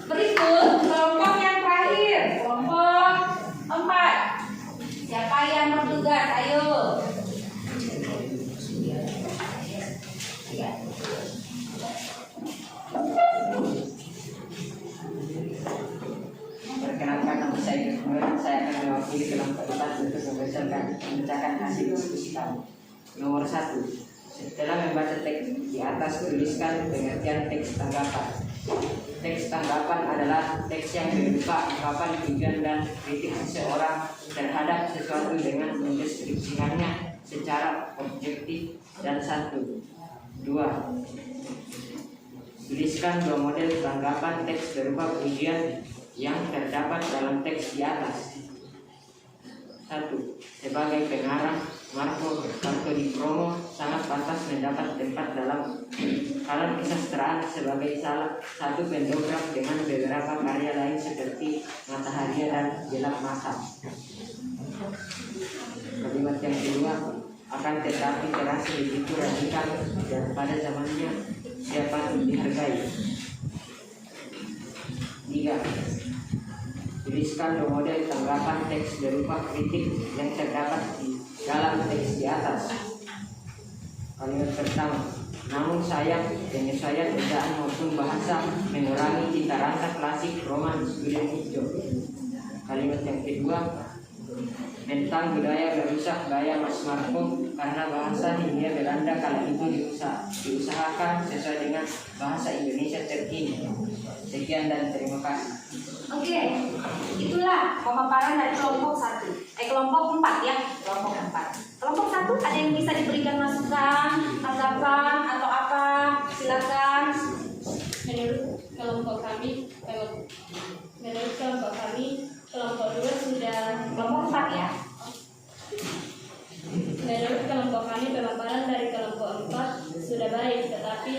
Berikut kelompok yang terakhir, kelompok 4. Siapa yang bertugas? Ayo. Perkenalkan nama saya akan mewakili kelompok 4 untuk membacakan hasil diskusi kami. Nomor 1. Setelah membaca teks di atas, tuliskan pengertian teks tanggapan. Teks tanggapan adalah teks yang berupa ungkapan pujian dan kritik seseorang terhadap sesuatu dengan mendeskripsikan Tuliskan 2 model tanggapan teks berupa pujian yang terdapat dalam teks di atas. 1. Sebagai pengarang, Marco Di sangat pantas mendapat tempat dalam kalam kesastraan sebagai salah satu pendongkrak dengan beberapa karya lain seperti Matahari dan Gelap Mata. Kalimat yang kedua, akan tetapi terasa begitu radikal dan pada zamannya siapa dihargai. 3. Tuliskan 2 model tanggapan teks berupa kritik yang terdapat di dalam teks di atas. Kalimat pertama, namun sayang penyesuaian bacaan maupun bahasa mengurangi cita rasa klasik roman student hijau. Kalimat yang kedua, tentang budaya merusak gaya Mas Marco karena bahasa Hindia Belanda kala itu diusahakan sesuai dengan bahasa Indonesia terkini. Sekian dan terima kasih. Oke, itulah pemaparan dari kelompok 1. Kelompok 4 ya, kelompok 4. Kelompok 1 ada yang bisa diberikan masukan, tanggapan atau apa? Silakan. Menurut kelompok kami, kelompok 2 sudah. Kelompok 4 ya. Menurut kelompok kami, pemaparan dari kelompok 4 sudah baik, tetapi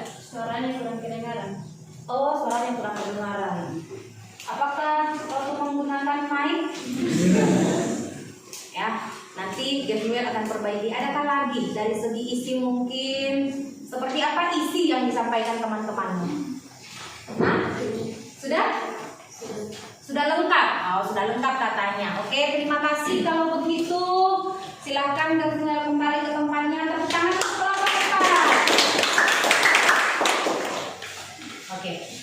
suaranya kurang kedengaran. Oh, suara yang kurang kedengaran. Apakah waktu menggunakan mic? Ya, nanti Gabriel akan perbaiki. Adakah lagi dari segi isi mungkin seperti apa isi yang disampaikan teman-temanmu? Nah, sudah? Sudah lengkap? Oh, sudah lengkap katanya. Oke, terima kasih kalau begitu. Silahkan Gabriel kembali ke tempatnya. Tepuk tangan untuk kelompok 4. Oke.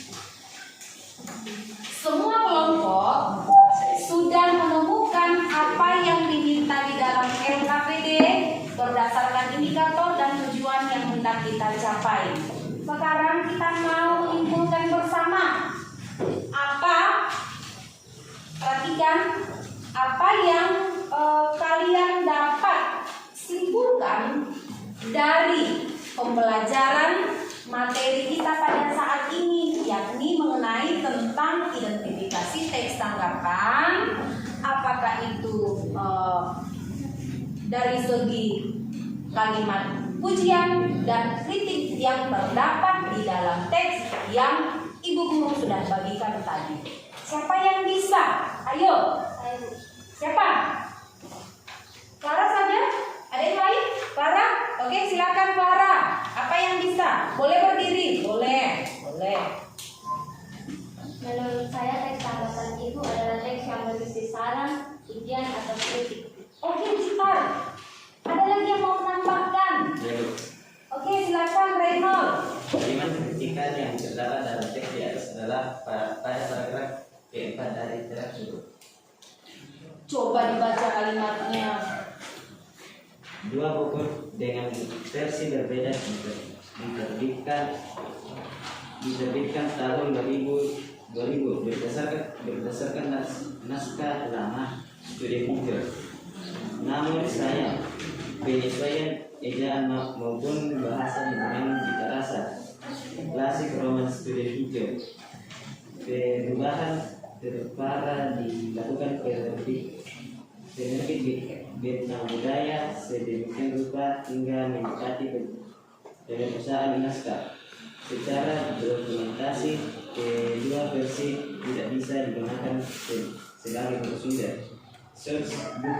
Semua kelompok sudah menemukan apa yang diminta di dalam LKPD berdasarkan indikator dan tujuan yang hendak kita capai. Sekarang kita mau menyimpulkan bersama apa, perhatikan apa yang kalian dapat simpulkan dari pembelajaran materi kita pada saat ini, yakni mengenai tentang identifikasi teks tanggapan. Apakah itu dari segi kalimat pujian dan kritik yang terdapat di dalam teks yang Ibu Guru sudah bagikan tadi. Siapa yang bisa? Ayo. Siapa? Clara saja? Ada yang lain? Clara? Oke, silakan Clara. Apa yang bisa? Boleh berdiri? Boleh. Menurut saya, teks tanggapan itu adalah teks yang berisi saran, pujian, atau kritik. Oke, Cikar. Ada lagi yang mau menambahkan? Oke, silakan Reynold. Kalimat kritikan yang terdapat dalam teks di atas adalah pada paragraf keempat dari tersebut. Coba dibaca kalimatnya. 2 buku dengan versi berbeda diterbitkan tahun 2000 berdasarkan naskah lama studi hijau. Namun sayang penyesuaian ejaan maupun bahasa dengan cita rasa klasik roman studi hijau. Perubahan terparah dilakukan penerbit bintang budaya sedemikian rupa hingga mendekati perusahaan naskah. Secara dokumentasi, kedua versi tidak bisa digunakan sebagai bersumber. Source book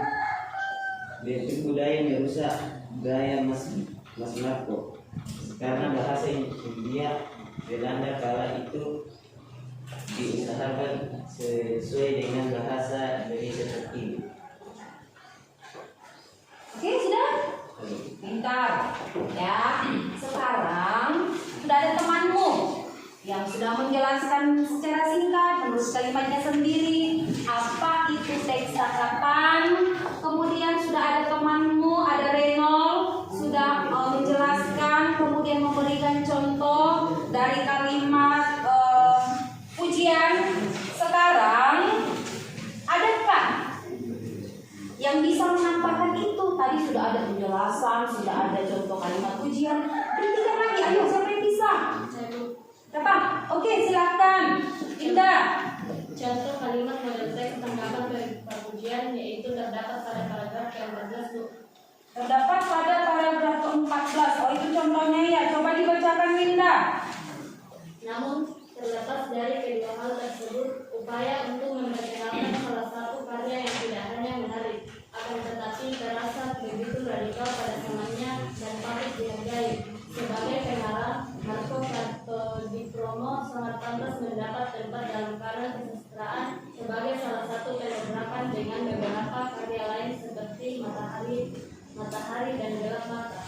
bentuk budaya merusak gaya Mas Marco karena bahasa India Belanda kala itu diusahakan sesuai dengan bahasa Indonesia terkini. Oke, sudah? Pintar. Ya, sekarang sudah ada temanmu yang sudah menjelaskan secara singkat menurut kalimatnya sendiri apa itu teks tanggapan. Kemudian sudah ada temanmu, ada Reynold, sudah menjelaskan, kemudian memberikan contoh dari kalimat pujian. Sekarang adakah yang bisa menambahkan itu? Tadi sudah ada penjelasan, sudah ada contoh kalimat pujian. Berikan lagi, ayo siapa yang bisa? Siapa? Oke, silakan. Indah. Contoh kalimat model teks tanggapan perpujian yaitu terdapat pada paragraf ke-14, Bu. Terdapat pada paragraf ke-14. Oh, itu contohnya ya. Coba dibacakan, Linda. Namun, terlepas dari kedua hal tersebut, upaya untuk memperkenalkan salah satu karya yang tidak hanya menarik, akan tetapi terasa begitu radikal pada zamannya dan patut dihargai. Sebagai pengarang, Marco Dipromo sangat pantas mendapat tempat dalam kanon kesusastraan sebagai salah satu penograpan dengan beberapa karya lain seperti Matahari dan Gelap Mata.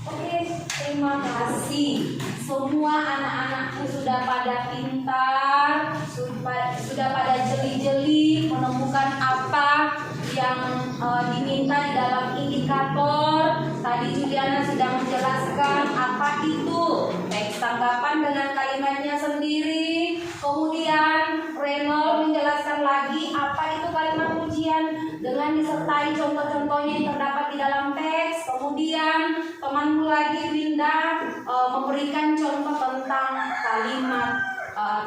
Oke, terima kasih. Semua anak-anakku sudah pada pintar, sudah pada jeli-jeli menemukan apa yang diminta di dalam indikator. Tadi Juliana sudah menjelaskan apa itu teks tanggapan dengan kalimatnya sendiri. Kemudian Reynold menjelaskan lagi apa itu kalimat pujian dengan disertai contoh-contohnya yang terdapat di dalam teks. Kemudian temanmu lagi Winda memberikan contoh tentang kalimat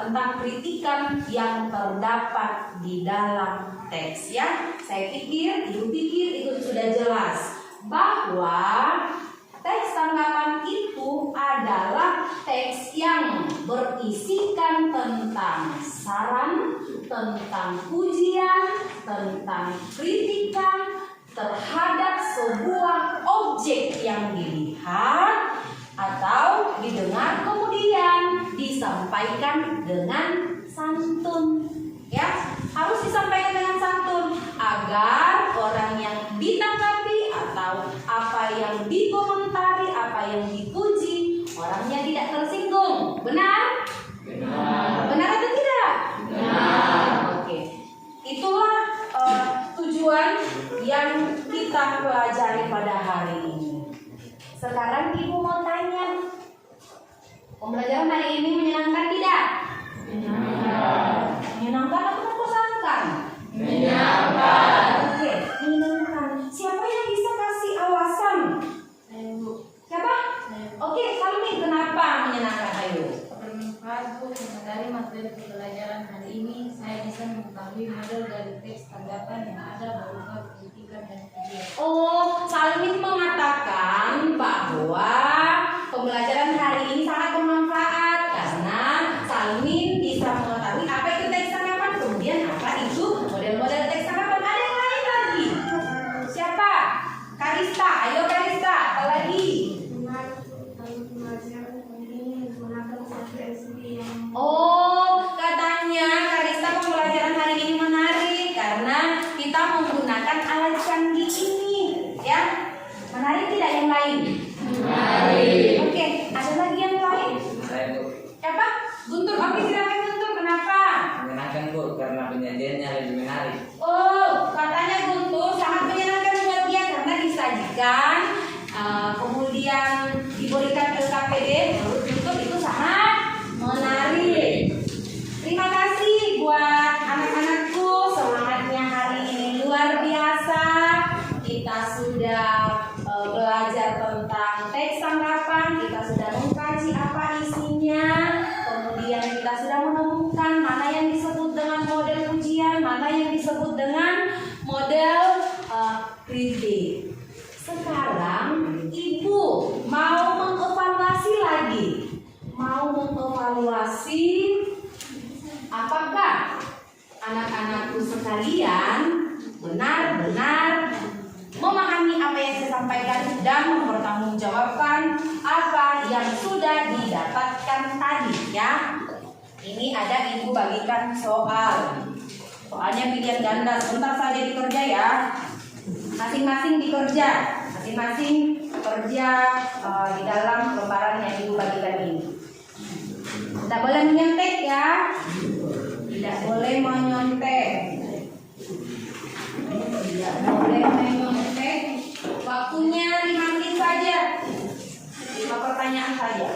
tentang kritikan yang terdapat di dalam teks ya. Ibu pikir itu sudah jelas bahwa teks tanggapan itu adalah teks yang berisikan tentang saran, tentang pujian, tentang kritikan terhadap sebuah objek yang dilihat atau didengar, kemudian disampaikan dengan santun. Ya, harus disampaikan dengan santun agar orang yang ditanggapi atau apa yang dikomentari, apa yang dipuji, orangnya tidak tersinggung. Benar? Benar. Benar atau tidak? Benar. Oke. Itulah tujuan yang kita pelajari pada hari ini. Sekarang Ibu mau tanya, pembelajaran hari ini menyenangkan tidak? Menyenangkan atau membosankan? Menyenangkan. Oke, menyenangkan. Siapa yang bisa kasih alasan? Siapa? Oke, Salmin, kenapa menyenangkan? Ayo. Bermanfaat, Bu. Dari materi pembelajaran hari ini, saya bisa mengetahui model dari teks tanggapan yang ada berupa kritikan dan pujian. Oh, Salmin mengatakan bahwa pembelajaran hari ini sangat bermanfaat karena Salmin bisa mengetahui apa itu teks tanggapan, kemudian apa itu model-model teks tanggapan. Ada yang lain lagi? Siapa? Karista, ayo Karista, apa lagi? Oh, katanya Karista pembelajaran hari ini menarik karena kita menggunakan alat canggih ini, ya. Menarik tidak yang lain? Menarik. Oke, ada lagi yang lain? Saya Bu. Siapa? Guntur. Oke, silakan Guntur. Kenapa? Menyenangkan Bu karena penyajiannya lebih menarik. Oh, katanya Guntur sangat menyenangkan buat dia karena disajikan, kemudian diberikan LKPD. Menurut Guntur itu sangat menarik. Terima kasih buat anak-anakku, semangatnya hari ini luar biasa. Kita sudah belajar tentang teks tanggapan, kita sudah mengkaji apa isinya, kemudian kita sudah menemukan mana yang disebut dengan model pujian, mana yang disebut dengan model kritik. Sekarang Ibu mau mengevaluasi lagi, apakah anak-anakku sekalian benar-benar memahami apa yang saya sampaikan dan mempertanggungjawabkan apa yang sudah didapatkan tadi ya. Ini ada Ibu bagikan soal. Soalnya pilihan ganda, sebentar saja dikerja ya. Masing-masing dikerja, masing-masing kerja di dalam lembaran yang Ibu bagikan ini. Tidak boleh menyontek ya. Tidak boleh menyontek. Tidak boleh menyontek. Waktunya 5 menit saja. 5 pertanyaan saja.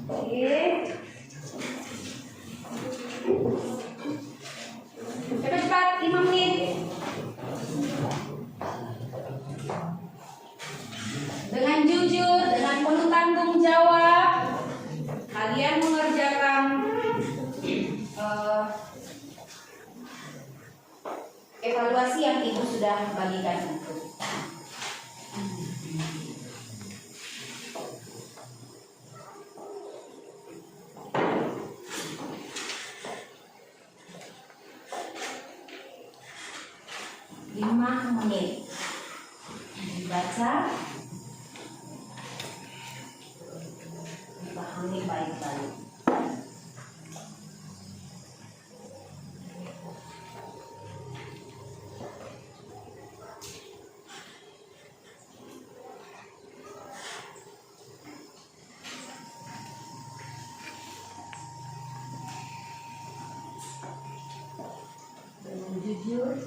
Oke. Cepat-cepat 5 menit. kalian mengerjakan evaluasi yang ibu sudah bagikan itu. Menit dibaca, dipahami baik-baik. Jujur,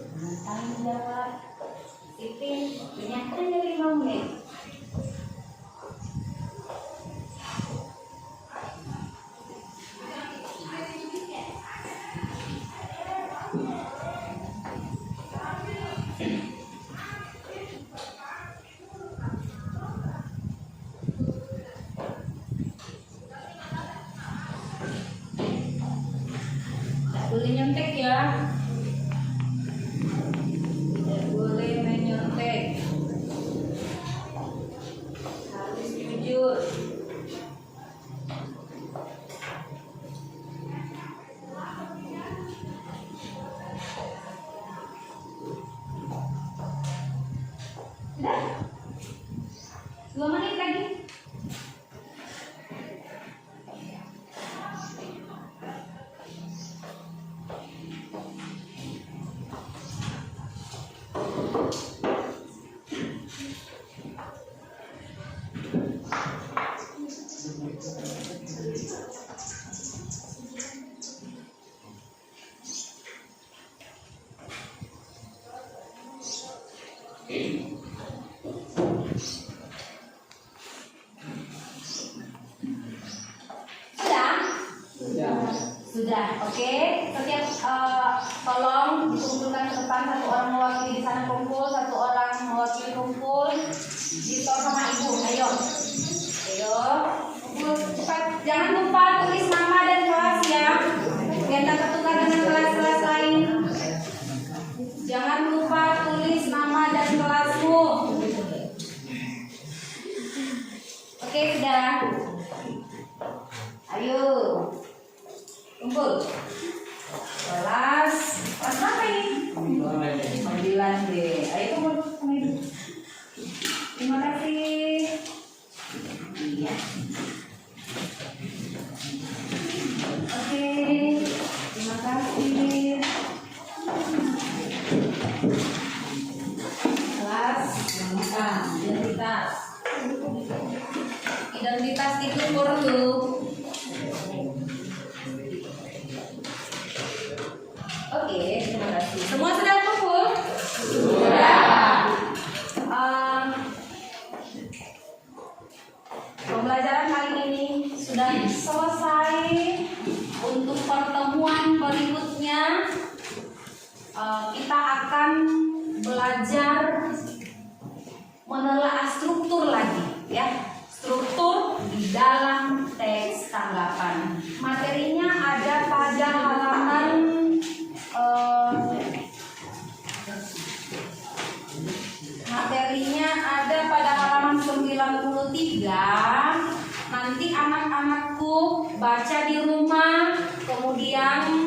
tanggung jawab, disiplin, hanya 5 menit. Tak boleh nyontek ya. Sudah? 2 menit lagi. Sudah, oke. Setiap tolong dikumpulkan ke depan, 1 orang mewakili di sana kumpul, 1 orang mewakili kumpul. Ditor sama ibu, ayo. Kumpul cepat. Jangan lupa tulis nama dan kelas ya. Biar tak tertukar dengan kelas-kelas lain. Jangan lupa tulis nama dan kelasmu. Oke, sudah. Ayo. Kumpul. Kelas berapa ini? 9 D. Ayo kumpul sama ibu. Terima kasih. Iya. Oke. Terima kasih. Kelas identitas. Identitas itu perlu. Oke, terima kasih. Semua sudah kumpul? Sudah. Pembelajaran kali ini sudah selesai. Untuk pertemuan berikutnya kita akan belajar menelaah struktur lagi, ya. Struktur di dalam teks tanggapan. Materinya ada pada halaman materinya ada pada halaman 93. Nanti anak-anakku baca di rumah, kemudian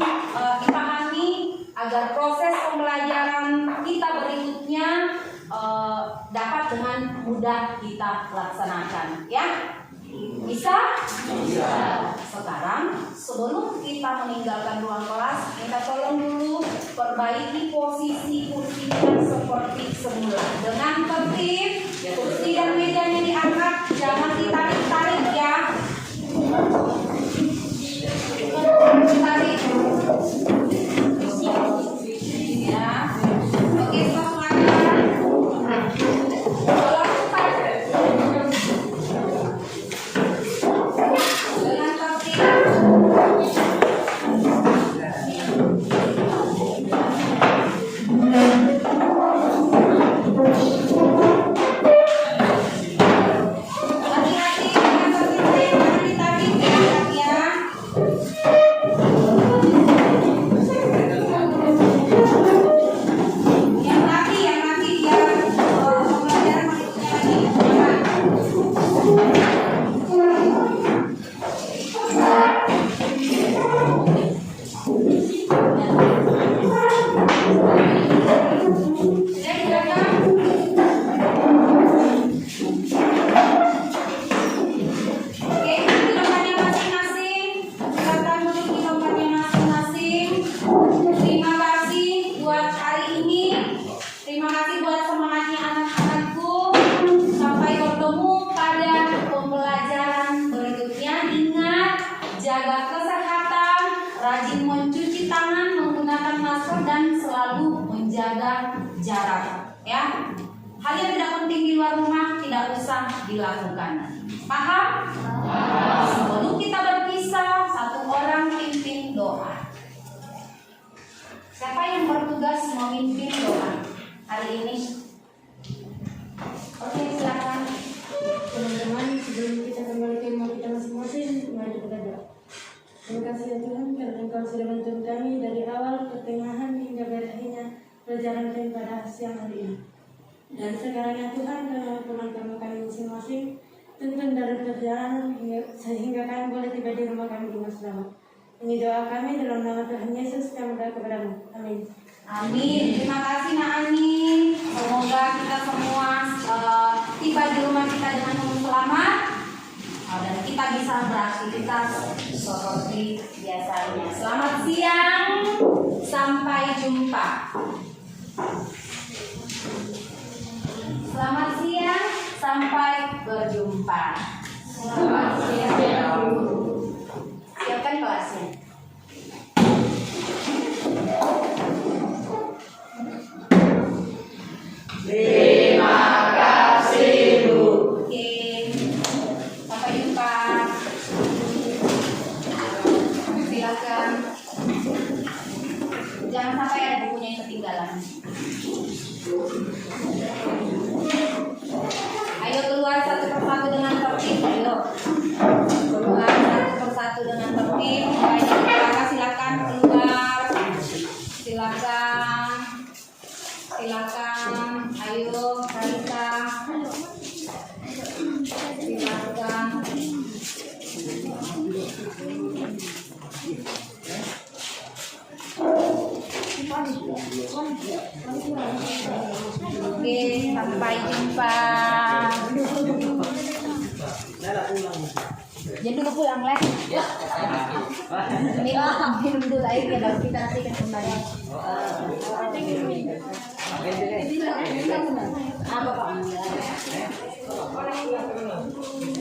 dipahami agar proses pembelajaran kita berikutnya dapat dengan mudah kita laksanakan, ya. Bisa? Bisa. Sekarang sebelum kita meninggalkan ruang kelas, kita tolong dulu perbaiki posisi kursinya seperti semula. Dengan tertib, kursi dan mejanya diangkat, jangan ditarik-tarik ya. Tarik. Ya. Oke, selanjutnya. Tolong cepat. Dengan tertib. rajin mencuci tangan menggunakan masker dan selalu menjaga jarak. Ya, hal yang tidak penting di luar rumah tidak usah dilakukan. Paham? Sebelum kita berpisah, satu orang pimpin doa. Siapa yang bertugas memimpin doa hari ini? Oke, silakan. Teman-teman, sebelum kita kembali ke rumah kita masing-masing, mari kita doa. Terima kasih ya Tuhan karena Engkau sudah menuntun kami dari awal, pertengahan hingga berakhirnya perjalanan kami pada siang hari ini. Dan sekarang ya Tuhan, kami mau pulang ke rumah kami masing-masing, tuntun dari perjalanan sehingga kami boleh tiba di rumah kami dengan selamat. Ini doa kami dalam nama Tuhan Yesus kami berdoa kepadamu. Amin. Amin. Terima kasih Nak Ani. Semoga kita semua tiba di rumah kita dengan selamat dan kita bisa beraktivitas seperti biasanya. Selamat siang. Sampai jumpa. Selamat siang. Sampai berjumpa. Selamat siang. Siapkan kelasnya. Terima kasih Bu. Oke, sampai jumpa. Silakan. Jangan sampai ada bukunya yang ketinggalan. Ayo keluar satu persatu dengan tertib. Ayo keluar satu persatu dengan tertib. Silakan keluar. Silakan. Silakan, ayo Kalita. Silakan. Oke, sampai jumpa. Jangan dulu pulang lah. Minum dulu airnya baru kita nanti kembali. Apa Pak?